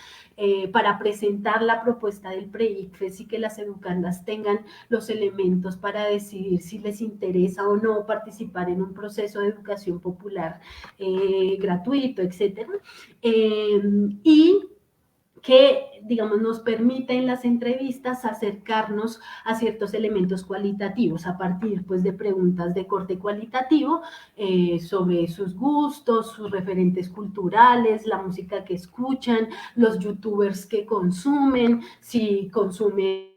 para presentar la propuesta del pre-ICFES y que las educandas tengan los elementos para decidir si les interesa o no participar en un proceso de educación popular gratuito, etcétera. Y que, digamos, nos permite en las entrevistas acercarnos a ciertos elementos cualitativos a partir, pues, de preguntas de corte cualitativo sobre sus gustos, sus referentes culturales, la música que escuchan, los youtubers que consumen, si consumen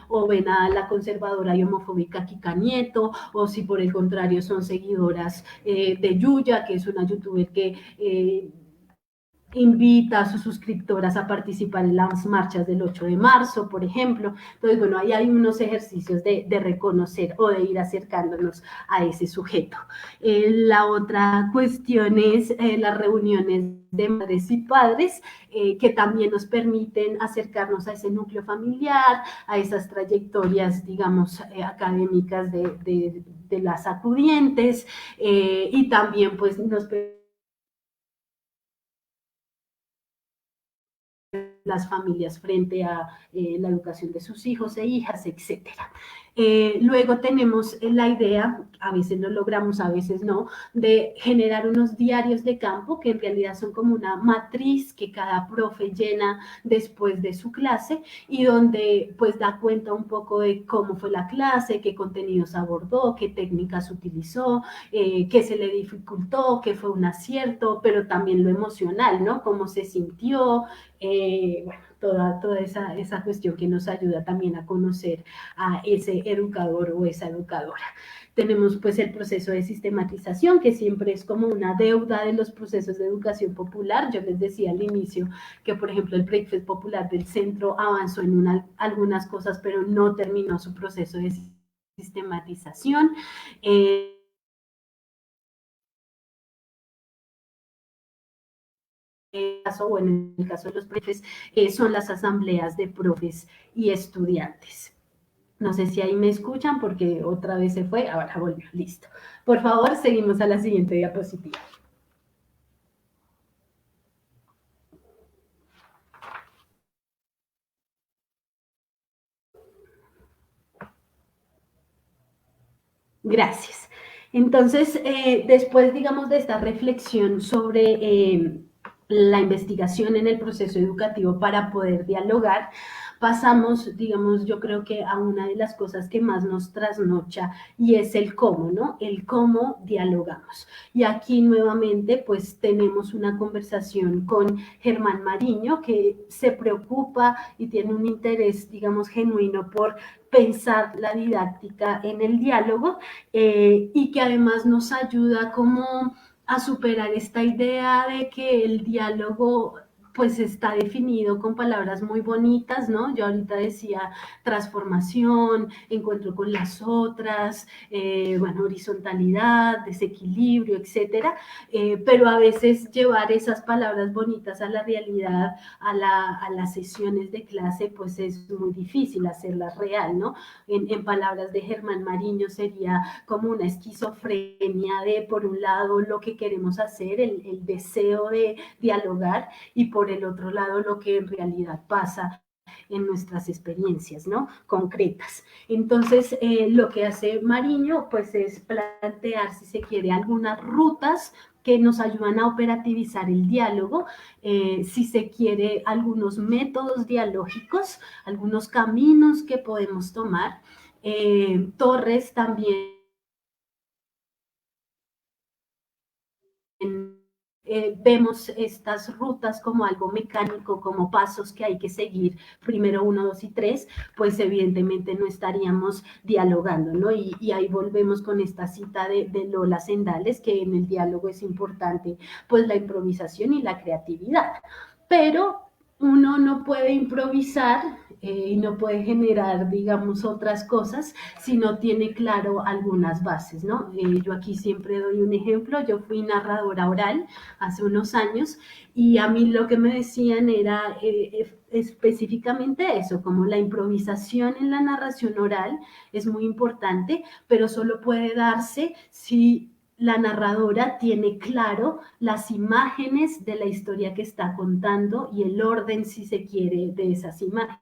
o ven a la conservadora y homofóbica Kika Nieto, o si por el contrario son seguidoras de Yuya, que es una youtuber que invita a sus suscriptoras a participar en las marchas del 8 de marzo, por ejemplo. Entonces, bueno, ahí hay unos ejercicios de reconocer o de ir acercándonos a ese sujeto. La otra cuestión es las reuniones de madres y padres, que también nos permiten acercarnos a ese núcleo familiar, a esas trayectorias, digamos, académicas de las acudientes, y también pues nos permiten las familias frente a la educación de sus hijos e hijas, etcétera. Luego tenemos la idea, a veces lo logramos, a veces no, de generar unos diarios de campo que en realidad son como una matriz que cada profe llena después de su clase y donde pues da cuenta un poco de cómo fue la clase, qué contenidos abordó, qué técnicas utilizó, qué se le dificultó, qué fue un acierto, pero también lo emocional, ¿no? Cómo se sintió, bueno, toda esa cuestión que nos ayuda también a conocer a ese educador o esa educadora. Tenemos pues el proceso de sistematización, que siempre es como una deuda de los procesos de educación popular. Yo les decía al inicio que, por ejemplo, el Breakfast Popular del Centro avanzó en algunas cosas, pero no terminó su proceso de sistematización. O en el caso de los profes, son las asambleas de profes y estudiantes. No sé si ahí me escuchan porque otra vez se fue, ahora volvió, listo. Por favor, seguimos a la siguiente diapositiva. Gracias. Entonces, después, digamos, de esta reflexión sobre la investigación en el proceso educativo para poder dialogar, pasamos, digamos, yo creo que a una de las cosas que más nos trasnocha y es el cómo, ¿no? El cómo dialogamos. Y aquí nuevamente, pues tenemos una conversación con Germán Mariño, que se preocupa y tiene un interés, digamos, genuino por pensar la didáctica en el diálogo, y que además nos ayuda como a superar esta idea de que el diálogo pues está definido con palabras muy bonitas, ¿no? Yo ahorita decía transformación, encuentro con las otras, bueno, horizontalidad, desequilibrio, etcétera, pero a veces llevar esas palabras bonitas a la realidad, a las sesiones de clase, pues es muy difícil hacerlas real, ¿no? En palabras de Germán Mariño sería como una esquizofrenia de, por un lado, lo que queremos hacer, el deseo de dialogar, y por el otro lado, lo que en realidad pasa en nuestras experiencias, ¿no? Concretas. Entonces, lo que hace Mariño, pues es plantear, si se quiere, algunas rutas que nos ayudan a operativizar el diálogo, si se quiere, algunos métodos dialógicos, algunos caminos que podemos tomar. Torres también vemos estas rutas como algo mecánico, como pasos que hay que seguir, primero 1, 2 y 3, pues evidentemente no estaríamos dialogando, ¿no? Y ahí volvemos con esta cita de Lola Sendales, que en el diálogo es importante pues la improvisación y la creatividad, pero uno no puede improvisar y no puede generar, digamos, otras cosas si no tiene claro algunas bases, ¿no? Yo aquí siempre doy un ejemplo. Yo fui narradora oral hace unos años y a mí lo que me decían era, específicamente eso, como la improvisación en la narración oral es muy importante, pero solo puede darse si la narradora tiene claro las imágenes de la historia que está contando y el orden, si se quiere, de esas imágenes.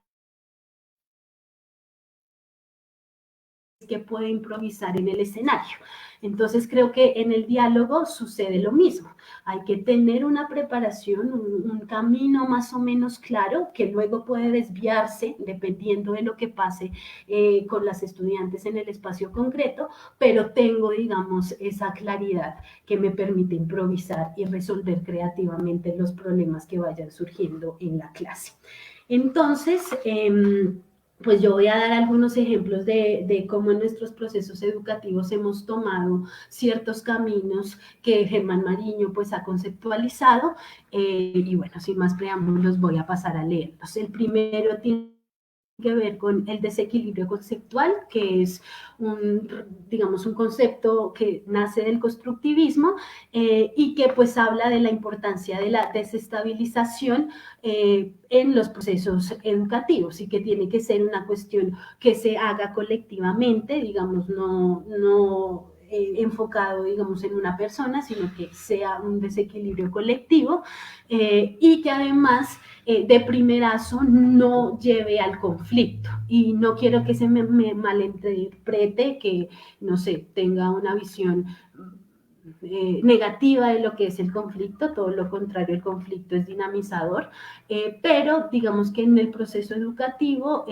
Que puede improvisar en el escenario. Entonces creo que en el diálogo sucede lo mismo. Hay que tener una preparación, un camino más o menos claro que luego puede desviarse dependiendo de lo que pase con las estudiantes en el espacio concreto, pero tengo, digamos, esa claridad que me permite improvisar y resolver creativamente los problemas que vayan surgiendo en la clase. Entonces, pues yo voy a dar algunos ejemplos de cómo en nuestros procesos educativos hemos tomado ciertos caminos que Germán Mariño pues ha conceptualizado y bueno, sin más preámbulos voy a pasar a leerlos. El primero tiene que ver con el desequilibrio conceptual, que es digamos, un concepto que nace del constructivismo y que pues habla de la importancia de la desestabilización en los procesos educativos y que tiene que ser una cuestión que se haga colectivamente, digamos, no enfocado, digamos, en una persona, sino que sea un desequilibrio colectivo y que además de primerazo no lleve al conflicto. Y no quiero que se me malinterprete, que, no sé, tenga una visión negativa de lo que es el conflicto, todo lo contrario, el conflicto es dinamizador, pero digamos que en el proceso educativo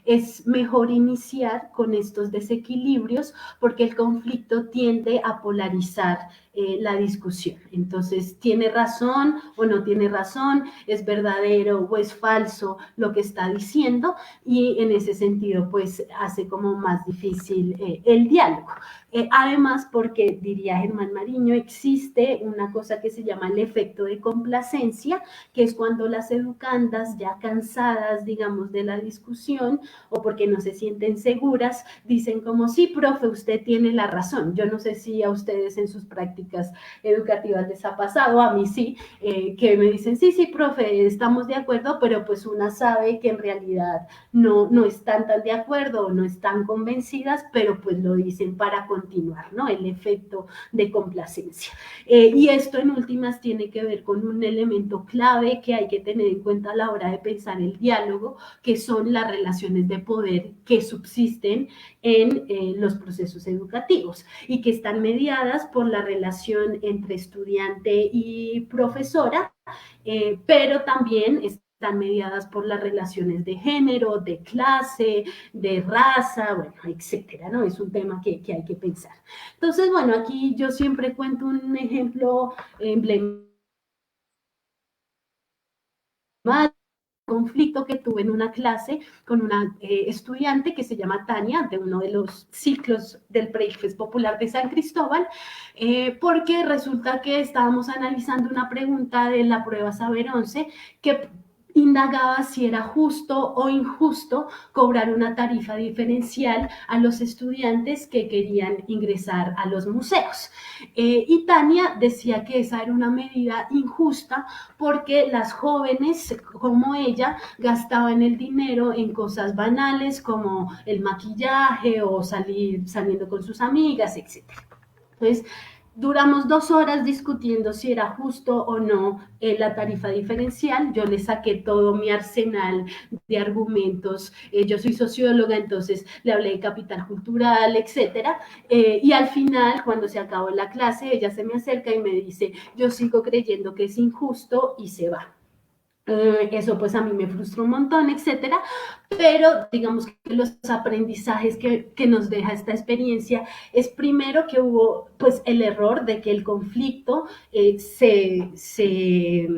es mejor iniciar con estos desequilibrios porque el conflicto tiende a polarizar la discusión. Entonces, ¿tiene razón o no tiene razón? ¿Es verdadero o es falso lo que está diciendo? Y en ese sentido, pues hace como más difícil el diálogo. Además, porque diría Germán Mariño, existe una cosa que se llama el efecto de complacencia, que es cuando las educandas, ya cansadas, digamos, de la discusión o porque no se sienten seguras, dicen como, sí, profe, usted tiene la razón. Yo no sé si a ustedes en sus prácticas educativas les ha pasado, a mí sí, que me dicen, sí, sí, profe, estamos de acuerdo, pero pues una sabe que en realidad no están tan de acuerdo o no están convencidas, pero pues lo dicen para continuar, ¿no? El efecto de complacencia. Y esto en últimas tiene que ver con un elemento clave que hay que tener en cuenta a la hora de pensar el diálogo, que son las relaciones de poder que subsisten en los procesos educativos y que están mediadas por la relación entre estudiante y profesora, pero también están mediadas por las relaciones de género, de clase, de raza, bueno, etcétera, ¿no? Es un tema que hay que pensar. Entonces, bueno, aquí yo siempre cuento un ejemplo emblemático, conflicto que tuve en una clase con una estudiante que se llama Tania, de uno de los ciclos del Pre-ICFES Popular de San Cristóbal, porque resulta que estábamos analizando una pregunta de la prueba Saber 11 que indagaba si era justo o injusto cobrar una tarifa diferencial a los estudiantes que querían ingresar a los museos. Y Tania decía que esa era una medida injusta porque las jóvenes como ella gastaban el dinero en cosas banales como el maquillaje o saliendo con sus amigas, etc. Entonces, duramos 2 horas discutiendo si era justo o no la tarifa diferencial. Yo le saqué todo mi arsenal de argumentos. Yo soy socióloga, entonces le hablé de capital cultural, etcétera. Y al final, cuando se acabó la clase, ella se me acerca y me dice, yo sigo creyendo que es injusto y se va. Eso pues a mí me frustró un montón, etcétera, pero digamos que los aprendizajes que nos deja esta experiencia es primero que hubo pues el error de que el conflicto se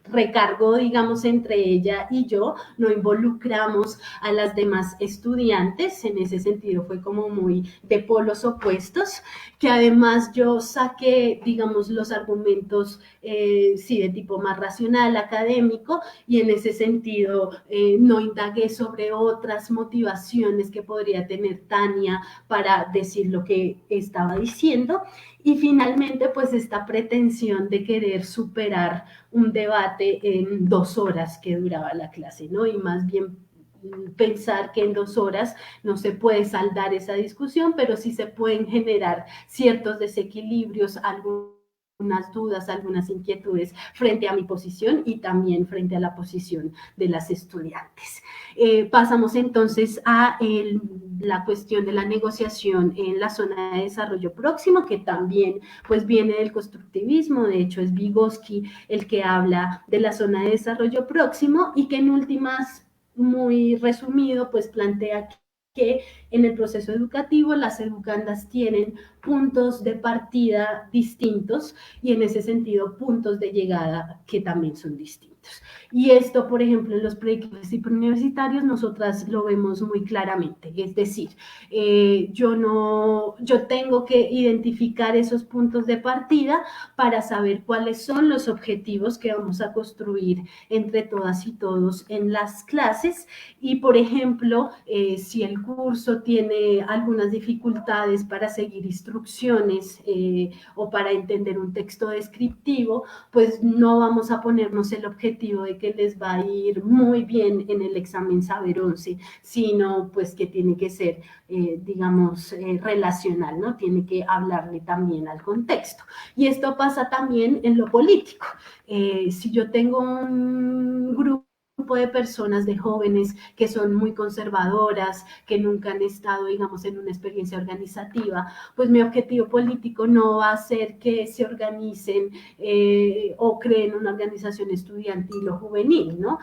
recargó, digamos, entre ella y yo, no involucramos a las demás estudiantes, en ese sentido fue como muy de polos opuestos, que además yo saqué, digamos, los argumentos, sí, de tipo más racional, académico, y en ese sentido no indagué sobre otras motivaciones que podría tener Tania para decir lo que estaba diciendo. Y finalmente, pues esta pretensión de querer superar un debate en 2 horas que duraba la clase, ¿no? Y más bien pensar que en 2 horas no se puede saldar esa discusión, pero sí se pueden generar ciertos desequilibrios, algunas dudas, algunas inquietudes frente a mi posición y también frente a la posición de las estudiantes. Pasamos entonces a la cuestión de la negociación en la zona de desarrollo próximo, que también pues viene del constructivismo. De hecho es Vygotsky el que habla de la zona de desarrollo próximo y que en últimas, muy resumido, pues plantea que en el proceso educativo las educandas tienen puntos de partida distintos y en ese sentido puntos de llegada que también son distintos. Y esto, por ejemplo, en los proyectos universitarios nosotras lo vemos muy claramente, es decir, yo tengo que identificar esos puntos de partida para saber cuáles son los objetivos que vamos a construir entre todas y todos en las clases. Y, por ejemplo, si el curso tiene algunas dificultades para seguir instrucciones o para entender un texto descriptivo, pues no vamos a ponernos el objetivo de que les va a ir muy bien en el examen Saber 11, sino pues que tiene que ser, digamos, relacional, ¿no? Tiene que hablarle también al contexto. Y esto pasa también en lo político. Si yo tengo un grupo de personas, de jóvenes que son muy conservadoras, que nunca han estado, digamos, en una experiencia organizativa, pues mi objetivo político no va a ser que se organicen o creen una organización estudiantil o juvenil, ¿no?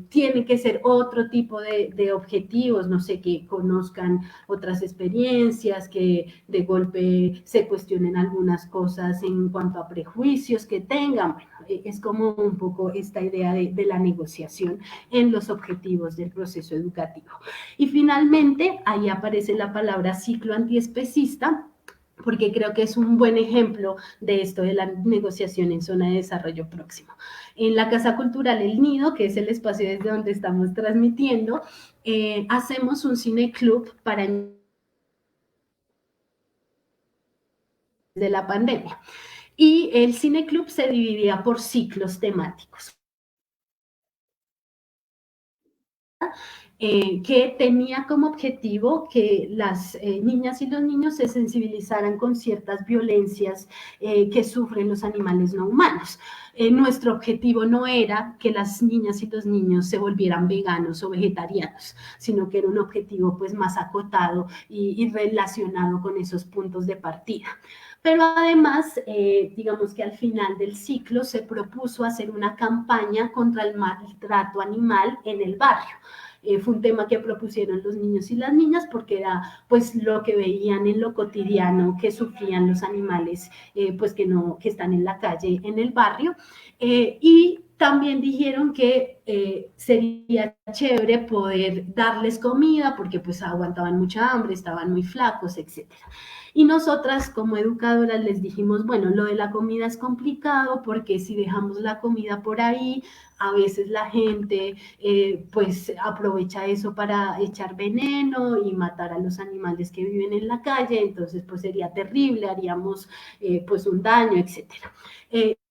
Tiene que ser otro tipo de objetivos, no sé, que conozcan otras experiencias, que de golpe se cuestionen algunas cosas en cuanto a prejuicios que tengan. Bueno, es como un poco esta idea de la negociación en los objetivos del proceso educativo. Y finalmente, ahí aparece la palabra ciclo antiespecista, porque creo que es un buen ejemplo de esto de la negociación en zona de desarrollo próximo. En la Casa Cultural El Nido, que es el espacio desde donde estamos transmitiendo, hacemos un cineclub para de la pandemia. Y el cineclub se dividía por ciclos temáticos. Que tenía como objetivo que las niñas y los niños se sensibilizaran con ciertas violencias que sufren los animales no humanos. Nuestro objetivo no era que las niñas y los niños se volvieran veganos o vegetarianos, sino que era un objetivo pues más acotado y relacionado con esos puntos de partida. Pero además, digamos que al final del ciclo se propuso hacer una campaña contra el maltrato animal en el barrio. Fue un tema que propusieron los niños y las niñas porque era pues lo que veían en lo cotidiano que sufrían los animales pues que están en la calle, en el barrio. Y también dijeron que sería chévere poder darles comida porque pues aguantaban mucha hambre, estaban muy flacos, etcétera. Y nosotras como educadoras les dijimos, bueno, lo de la comida es complicado porque si dejamos la comida por ahí, a veces la gente pues aprovecha eso para echar veneno y matar a los animales que viven en la calle, entonces pues sería terrible, haríamos pues un daño, etcétera.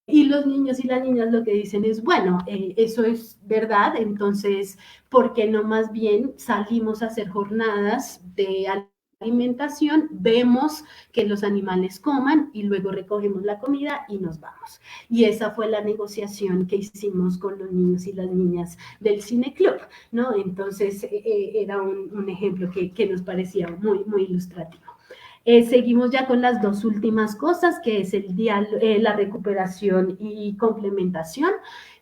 Y los niños y las niñas lo que dicen es, bueno, eso es verdad, entonces, ¿por qué no más bien salimos a hacer jornadas de alimentación, vemos que los animales coman y luego recogemos la comida y nos vamos? Y esa fue la negociación que hicimos con los niños y las niñas del cineclub, ¿no? Entonces era un ejemplo que nos parecía muy, muy ilustrativo. Seguimos ya con las dos últimas cosas, que es la recuperación y complementación.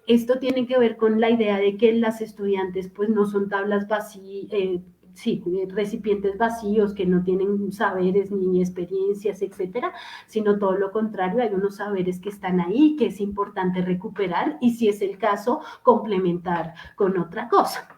Esto tiene que ver con la idea de que las estudiantes pues no son tablas vacías, sí, recipientes vacíos que no tienen saberes ni experiencias, etcétera, sino todo lo contrario, hay unos saberes que están ahí, que es importante recuperar y si es el caso, complementar con otra cosa.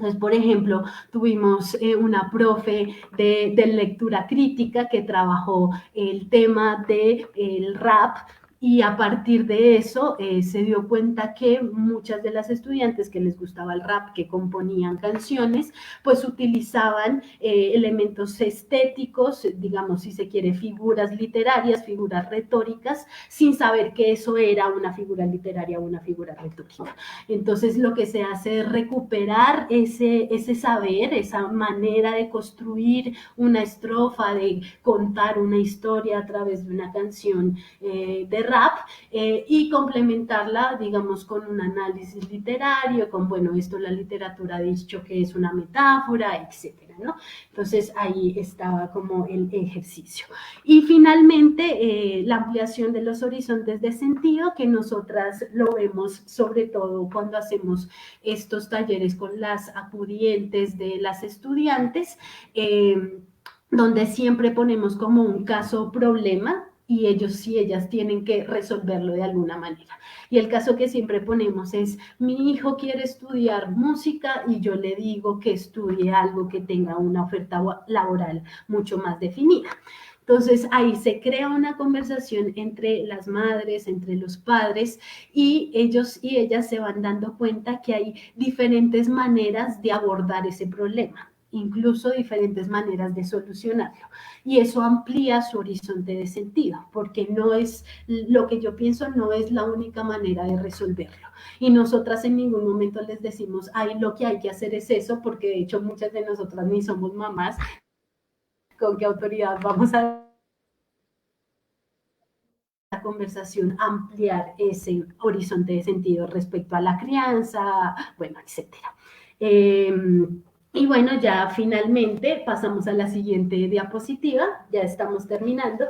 Entonces, por ejemplo, tuvimos una profe de lectura crítica que trabajó el tema del rap y a partir de eso se dio cuenta que muchas de las estudiantes que les gustaba el rap, que componían canciones, pues utilizaban elementos estéticos, digamos, si se quiere, figuras literarias, figuras retóricas, sin saber que eso era una figura literaria o una figura retórica. Entonces lo que se hace es recuperar ese saber, esa manera de construir una estrofa, de contar una historia a través de una canción de rap y complementarla, digamos, con un análisis literario, con, bueno, esto la literatura ha dicho que es una metáfora, etcétera, ¿no? Entonces ahí estaba como el ejercicio. Y finalmente, la ampliación de los horizontes de sentido, que nosotras lo vemos sobre todo cuando hacemos estos talleres con las acudientes de las estudiantes, donde siempre ponemos como un caso problema y ellos y ellas tienen que resolverlo de alguna manera. Y el caso que siempre ponemos es, mi hijo quiere estudiar música y yo le digo que estudie algo que tenga una oferta laboral mucho más definida. Entonces ahí se crea una conversación entre las madres, entre los padres, y ellos y ellas se van dando cuenta que hay diferentes maneras de abordar ese problema, incluso diferentes maneras de solucionarlo. Y eso amplía su horizonte de sentido, porque no es lo que yo pienso, no es la única manera de resolverlo. Y nosotras en ningún momento les decimos, ay, lo que hay que hacer es eso, porque de hecho muchas de nosotras ni somos mamás, con qué autoridad vamos a la conversación ampliar ese horizonte de sentido respecto a la crianza, bueno, etcétera. Y bueno, ya finalmente pasamos a la siguiente diapositiva, ya estamos terminando.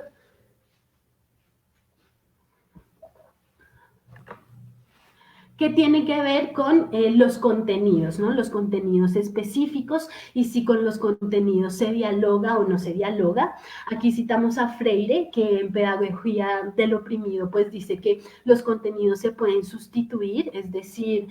Que tiene que ver con los contenidos, ¿no? Los contenidos específicos y si con los contenidos se dialoga o no se dialoga. Aquí citamos a Freire, que en Pedagogía del Oprimido, pues dice que los contenidos se pueden sustituir, es decir,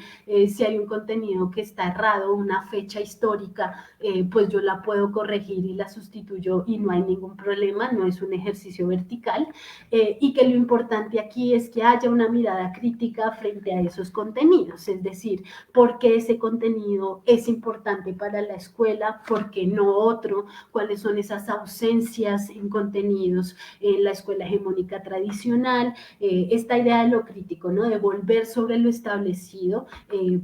si hay un contenido que está errado, una fecha histórica, pues yo la puedo corregir y la sustituyo y no hay ningún problema, no es un ejercicio vertical, y que lo importante aquí es que haya una mirada crítica frente a esos contenidos, es decir, por qué ese contenido es importante para la escuela, por qué no otro, cuáles son esas ausencias en contenidos en la escuela hegemónica tradicional, esta idea de lo crítico, ¿no? De volver sobre lo establecido,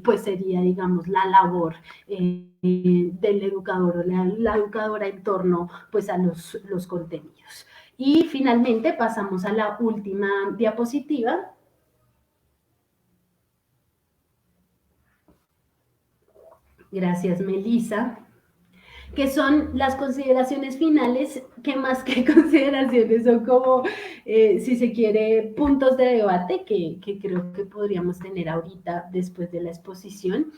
pues sería, digamos, la labor del educador o la educadora en torno pues a los contenidos. Y finalmente pasamos a la última diapositiva. Gracias, Melissa. Que son las consideraciones finales, que más que consideraciones son como, si se quiere, puntos de debate que creo que podríamos tener ahorita después de la exposición.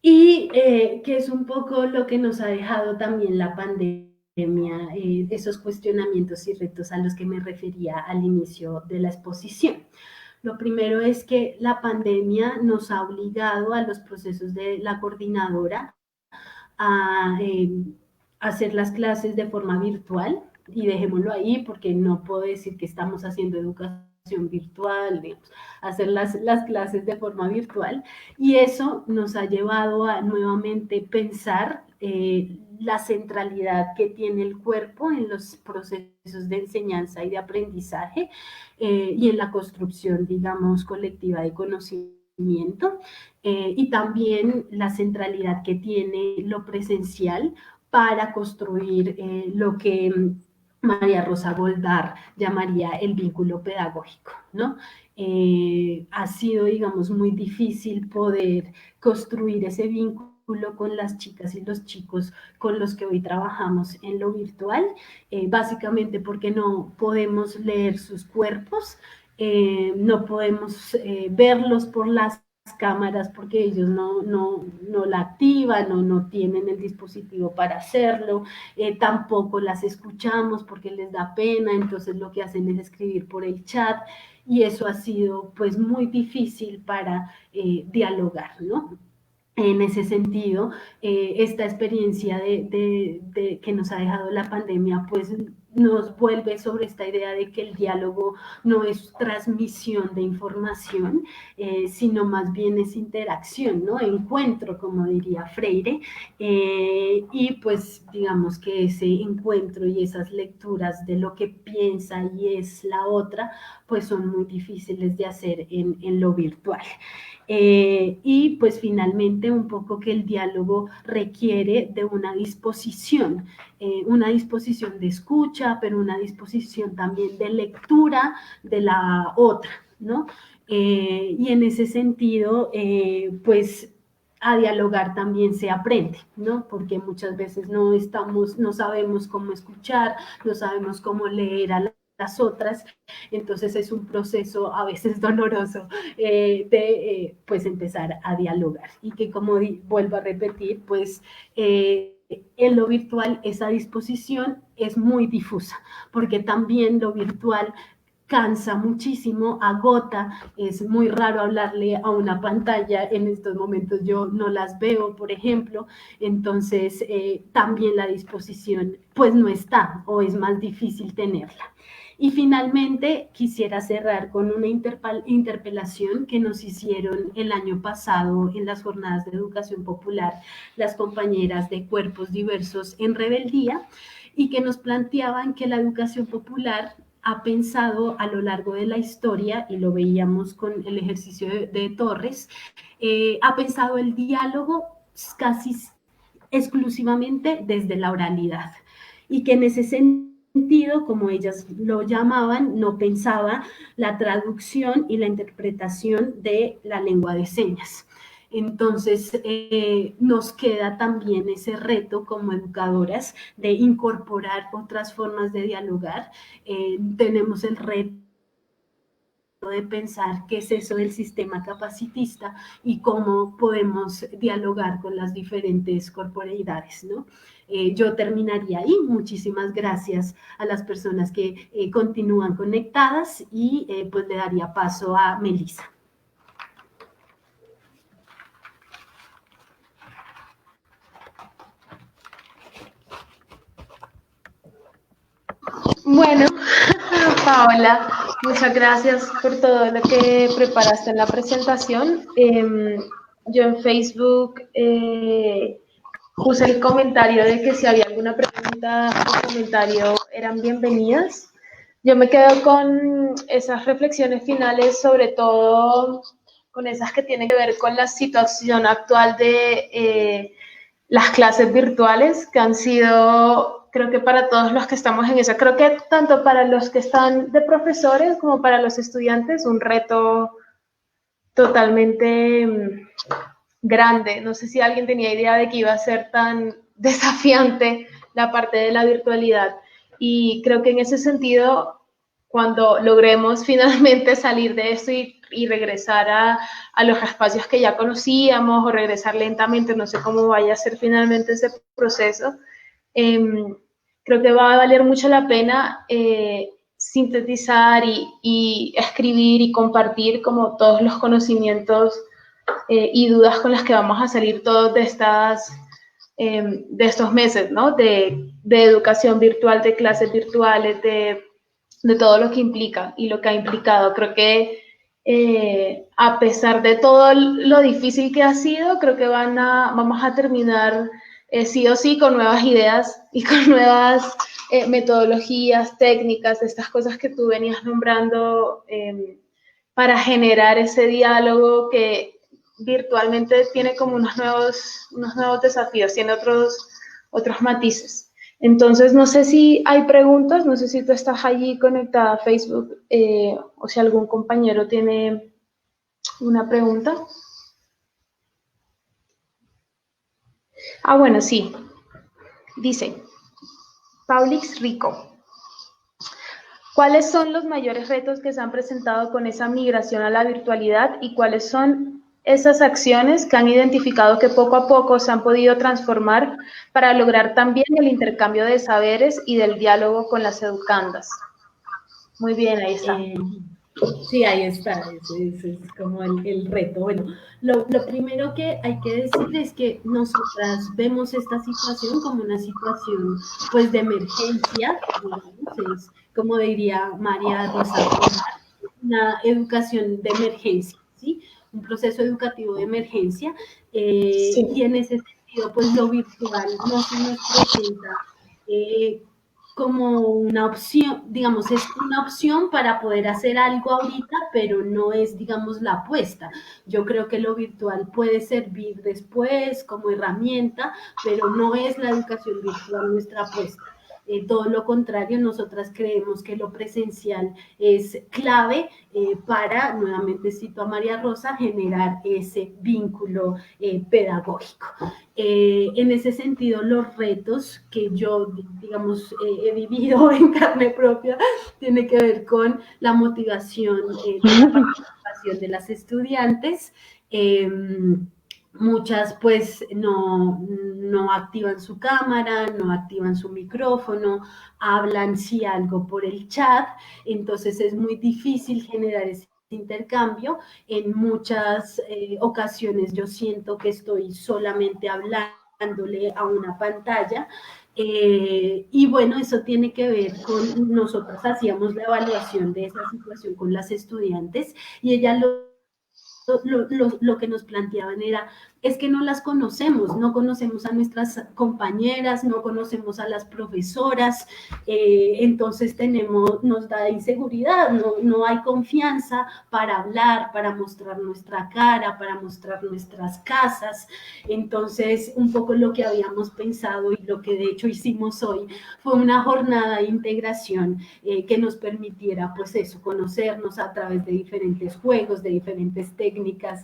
Y que es un poco lo que nos ha dejado también la pandemia, esos cuestionamientos y retos a los que me refería al inicio de la exposición. Lo primero es que la pandemia nos ha obligado a los procesos de la coordinadora a hacer las clases de forma virtual, y dejémoslo ahí porque no puedo decir que estamos haciendo educación virtual, digamos, hacer las clases de forma virtual, y eso nos ha llevado a nuevamente pensar la centralidad que tiene el cuerpo en los procesos de enseñanza y de aprendizaje y en la construcción, digamos, colectiva de conocimiento, y también la centralidad que tiene lo presencial para construir lo que María Rosa Goldar llamaría el vínculo pedagógico, ¿no? Ha sido, digamos, muy difícil poder construir ese vínculo con las chicas y los chicos con los que hoy trabajamos en lo virtual, básicamente porque no podemos leer sus cuerpos, no podemos verlos por las cámaras porque ellos no la activan o no tienen el dispositivo para hacerlo, tampoco las escuchamos porque les da pena, entonces lo que hacen es escribir por el chat y eso ha sido pues muy difícil para dialogar, ¿no? En ese sentido, esta experiencia que nos ha dejado la pandemia, pues nos vuelve sobre esta idea de que el diálogo no es transmisión de información, sino más bien es interacción, ¿no? Encuentro, como diría Freire, y pues digamos que ese encuentro y esas lecturas de lo que piensa y es la otra, pues son muy difíciles de hacer en lo virtual. Y pues finalmente un poco que el diálogo requiere de una disposición de escucha, pero una disposición también de lectura de la otra, ¿no? Y en ese sentido, pues a dialogar también se aprende, ¿no? Porque muchas veces no sabemos cómo escuchar, no sabemos cómo leer a las otras, entonces es un proceso a veces doloroso pues empezar a dialogar y que como vuelvo a repetir, pues en lo virtual esa disposición es muy difusa, porque también lo virtual cansa muchísimo, agota, es muy raro hablarle a una pantalla, en estos momentos yo no las veo, por ejemplo, entonces también la disposición pues no está o es más difícil tenerla. Y finalmente quisiera cerrar con una interpelación que nos hicieron el año pasado en las jornadas de educación popular las compañeras de Cuerpos Diversos en Rebeldía y que nos planteaban que la educación popular ha pensado a lo largo de la historia, y lo veíamos con el ejercicio de Torres, ha pensado el diálogo casi exclusivamente desde la oralidad y que en ese sentido, como ellas lo llamaban, no pensaba la traducción y la interpretación de la lengua de señas. Entonces, nos queda también ese reto como educadoras de incorporar otras formas de dialogar. Tenemos el reto de pensar qué es eso del sistema capacitista y cómo podemos dialogar con las diferentes corporeidades, ¿no? Yo terminaría ahí. Muchísimas gracias a las personas que continúan conectadas y pues le daría paso a Melissa. Bueno, Paola, muchas gracias por todo lo que preparaste en la presentación. Yo en Facebook puse el comentario de que si había alguna pregunta o comentario eran bienvenidas. Yo me quedo con esas reflexiones finales, sobre todo con esas que tienen que ver con la situación actual de las clases virtuales, que han sido, creo que para todos los que estamos en esa, creo que tanto para los que están de profesores como para los estudiantes, un reto totalmente grande. No sé si alguien tenía idea de que iba a ser tan desafiante la parte de la virtualidad. Y creo que en ese sentido, cuando logremos finalmente salir de esto y regresar a los espacios que ya conocíamos o regresar lentamente, no sé cómo vaya a ser finalmente ese proceso, creo que va a valer mucho la pena sintetizar y escribir y compartir como todos los conocimientos y dudas con las que vamos a salir todos de estos meses, ¿no? De educación virtual, de clases virtuales, de todo lo que implica y lo que ha implicado. Creo que a pesar de todo lo difícil que ha sido, creo que vamos a terminar sí o sí con nuevas ideas y con nuevas metodologías, técnicas, estas cosas que tú venías nombrando para generar ese diálogo que virtualmente tiene como unos nuevos desafíos, tiene otros matices. Entonces, no sé si hay preguntas, no sé si tú estás allí conectada a Facebook o si algún compañero tiene una pregunta. Ah, bueno, sí. Dice, Paulix Rico, ¿cuáles son los mayores retos que se han presentado con esa migración a la virtualidad y cuáles son esas acciones que han identificado que poco a poco se han podido transformar para lograr también el intercambio de saberes y del diálogo con las educandas? Muy bien, ahí está. Sí, ahí está, ese es como el reto. Bueno, lo primero que hay que decir es que nosotras vemos esta situación como una situación pues de emergencia, digamos, es como diría María Rosa Tojar, una educación de emergencia, ¿sí? Un proceso educativo de emergencia, y Sí. en ese sentido pues lo virtual no se nos presenta eh, como una opción, digamos, es una opción para poder hacer algo ahorita, pero no es, digamos, la apuesta. Yo creo que lo virtual puede servir después como herramienta, pero no es la educación virtual nuestra apuesta. Todo lo contrario, nosotras creemos que lo presencial es clave para, nuevamente cito a María Rosa, generar ese vínculo pedagógico. En ese sentido, los retos que yo, digamos, he vivido en carne propia, tiene que ver con la motivación de la participación de las estudiantes. Eh, Muchas pues no activan su cámara, no activan su micrófono, hablan si algo por el chat, entonces es muy difícil generar ese intercambio. En muchas ocasiones yo siento que estoy solamente hablándole a una pantalla. Y bueno, eso tiene que ver con, nosotros hacíamos la evaluación de esa situación con las estudiantes y ellas lo que nos planteaban era, es que no las conocemos, no conocemos a nuestras compañeras, no conocemos a las profesoras, entonces nos da inseguridad, no hay confianza para hablar, para mostrar nuestra cara, para mostrar nuestras casas. Entonces, un poco lo que habíamos pensado y lo que de hecho hicimos hoy fue una jornada de integración que nos permitiera, pues eso, conocernos a través de diferentes juegos, de diferentes técnicas.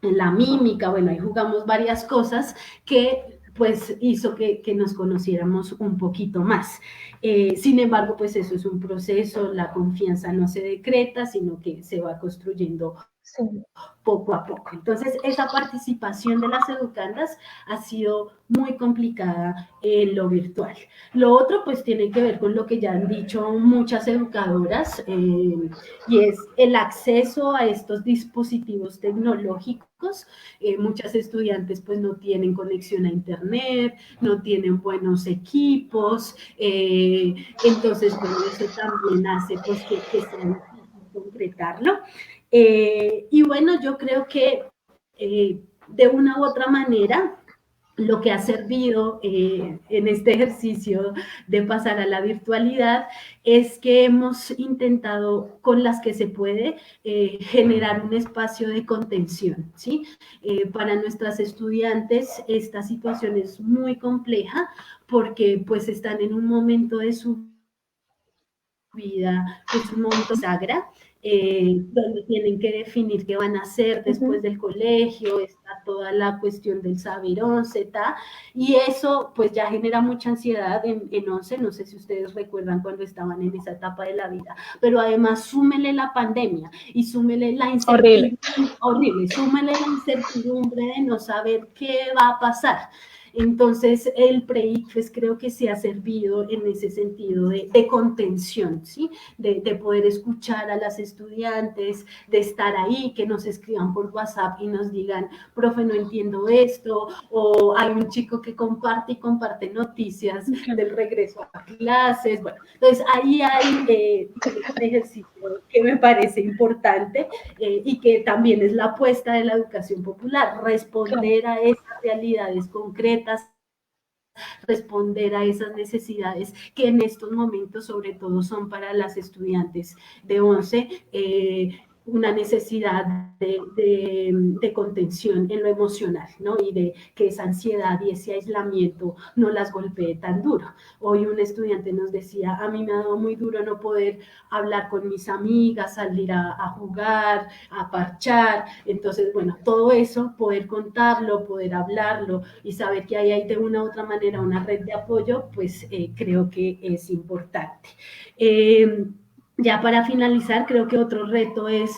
La mímica, bueno, ahí jugamos varias cosas que pues hizo que nos conociéramos un poquito más. Sin embargo, pues eso es un proceso, la confianza no se decreta, sino que se va construyendo Sí. poco a poco. Entonces, esa participación de las educandas ha sido muy complicada en lo virtual. Lo otro, pues, tiene que ver con lo que ya han dicho muchas educadoras, y es el acceso a estos dispositivos tecnológicos. Muchas estudiantes, pues, no tienen conexión a Internet, no tienen buenos equipos, entonces, bueno, eso también hace, pues, que sea difícil concretarlo. Y bueno, yo creo que de una u otra manera, lo que ha servido en este ejercicio de pasar a la virtualidad es que hemos intentado, con las que se puede, generar un espacio de contención, ¿sí? Para nuestras estudiantes esta situación es muy compleja porque pues están en un momento de su vida, que es un momento sagra, donde tienen que definir qué van a hacer después Ujú. del colegio, está toda la cuestión del saber 11, y eso pues ya genera mucha ansiedad en 11, no sé si ustedes recuerdan cuando estaban en esa etapa de la vida, pero además súmele la pandemia y súmele la Horrible. incertidumbre, horrible, súmele la incertidumbre de no saber qué va a pasar. Entonces, el pre-ICFES creo que se ha servido en ese sentido de contención, ¿sí? De poder escuchar a las estudiantes, de estar ahí, que nos escriban por WhatsApp y nos digan, profe, no entiendo esto, o hay un chico que comparte y comparte noticias del regreso a clases. Bueno, entonces ahí hay un ejercicio que me parece importante y que también es la apuesta de la educación popular, Claro. responder a esas realidades concretas, responder a esas necesidades que en estos momentos sobre todo son para las estudiantes de 11, una necesidad de contención en lo emocional, ¿no? Y de que esa ansiedad y ese aislamiento no las golpee tan duro. Hoy un estudiante nos decía, a mí me ha dado muy duro no poder hablar con mis amigas, salir a jugar, a parchar. Entonces, bueno, todo eso, poder contarlo, poder hablarlo y saber que hay de una u otra manera una red de apoyo, pues creo que es importante. Eh, ya para finalizar, creo que otro reto es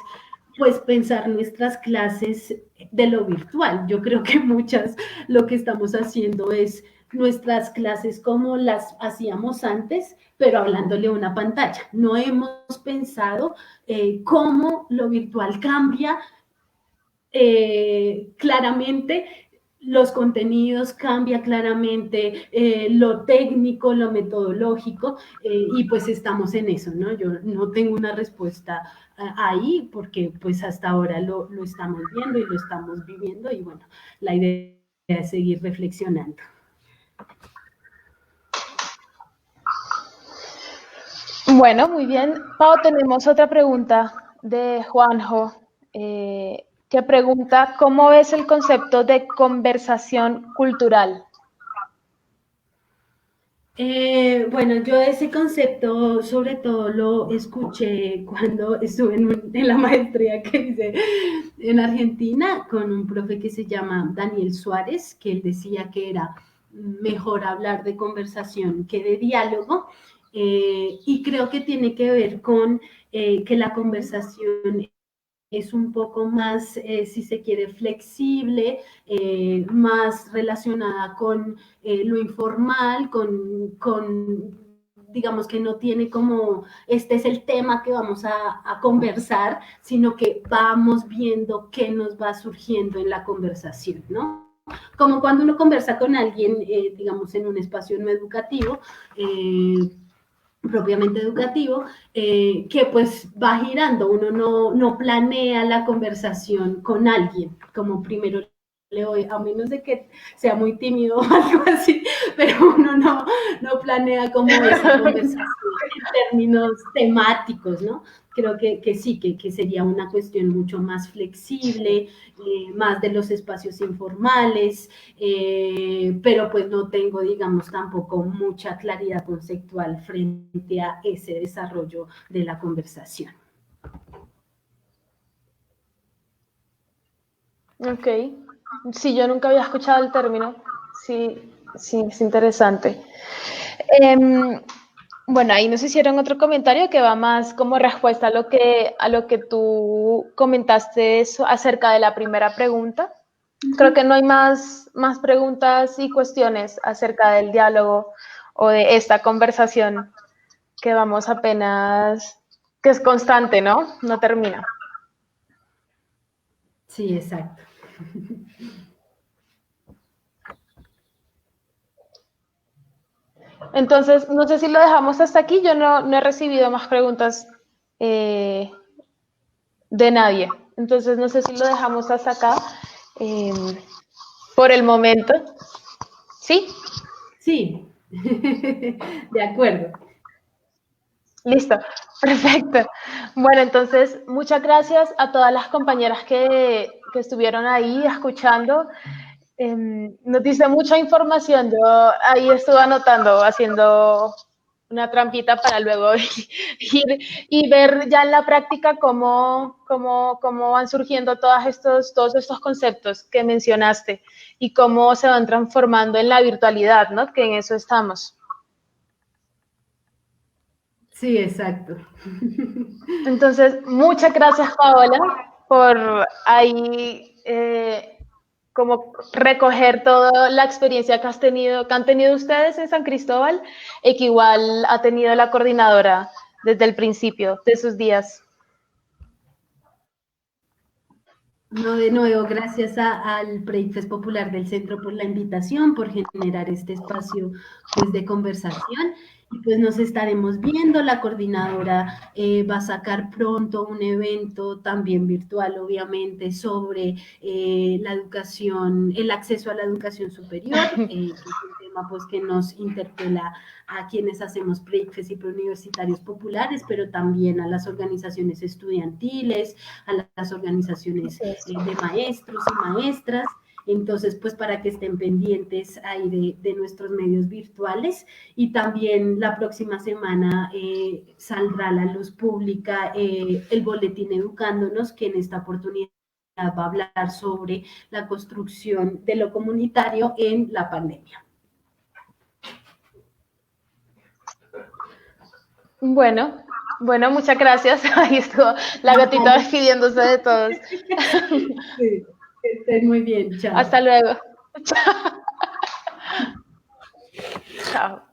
pues pensar nuestras clases de lo virtual. Yo creo que muchas lo que estamos haciendo es nuestras clases como las hacíamos antes, pero hablándole a una pantalla. No hemos pensado cómo lo virtual cambia claramente los contenidos, cambia claramente lo técnico, lo metodológico, y pues estamos en eso, ¿no? Yo no tengo una respuesta ahí porque pues hasta ahora lo estamos viendo y lo estamos viviendo y bueno, la idea es seguir reflexionando. Bueno, muy bien. Pau, tenemos otra pregunta de Juanjo, que pregunta, ¿cómo ves el concepto de conversación cultural? Bueno, yo ese concepto sobre todo lo escuché cuando estuve en la maestría que hice en Argentina con un profe que se llama Daniel Suárez, que él decía que era mejor hablar de conversación que de diálogo, y creo que tiene que ver con que la conversación es un poco más, si se quiere, flexible, más relacionada con lo informal, digamos que no tiene como, este es el tema que vamos a conversar, sino que vamos viendo qué nos va surgiendo en la conversación, ¿no? Como cuando uno conversa con alguien, digamos, en un espacio no educativo, propiamente educativo, que pues va girando, uno no planea la conversación con alguien, como primero le voy, a menos de que sea muy tímido o algo así, pero uno no planea como esa conversación en términos temáticos, ¿no? Creo que sí, que sería una cuestión mucho más flexible, más de los espacios informales, pero pues no tengo, digamos, tampoco mucha claridad conceptual frente a ese desarrollo de la conversación. Ok. Sí, yo nunca había escuchado el término. Sí, sí, es interesante. Bueno, ahí nos hicieron otro comentario que va más como respuesta a lo que tú comentaste eso, acerca de la primera pregunta. Creo que no hay más preguntas y cuestiones acerca del diálogo o de esta conversación que vamos apenas, que es constante, ¿no? No termina. Sí, exacto. Entonces, no sé si lo dejamos hasta aquí. Yo no he recibido más preguntas de nadie. Entonces, no sé si lo dejamos hasta acá por el momento. ¿Sí? Sí, de acuerdo. Listo, perfecto. Bueno, entonces, muchas gracias a todas las compañeras que estuvieron ahí escuchando. Nos dice mucha información. Yo ahí estuve anotando, haciendo una trampita para luego ir y ver ya en la práctica cómo van surgiendo todos estos conceptos que mencionaste y cómo se van transformando en la virtualidad, ¿no? Que en eso estamos. Sí, exacto. Entonces, muchas gracias, Paola, por ahí como recoger toda la experiencia que han tenido ustedes en San Cristóbal y que igual ha tenido la coordinadora desde el principio de sus días. No, de nuevo, gracias al Breakfast Popular del Centro por la invitación, por generar este espacio pues, de conversación. Y pues nos estaremos viendo. La coordinadora va a sacar pronto un evento también virtual, obviamente, sobre la educación, el acceso a la educación superior, que es un tema pues, que nos interpela a quienes hacemos breakfast y preuniversitarios populares, pero también a las organizaciones estudiantiles, a las organizaciones de maestros y maestras. Entonces, pues para que estén pendientes ahí de nuestros medios virtuales. Y también la próxima semana saldrá a la luz pública el boletín Educándonos, que en esta oportunidad va a hablar sobre la construcción de lo comunitario en la pandemia. Bueno, muchas gracias. Ahí estuvo la gatita despidiéndose de todos. Sí, que estén muy bien. Chao. Hasta luego. Chao.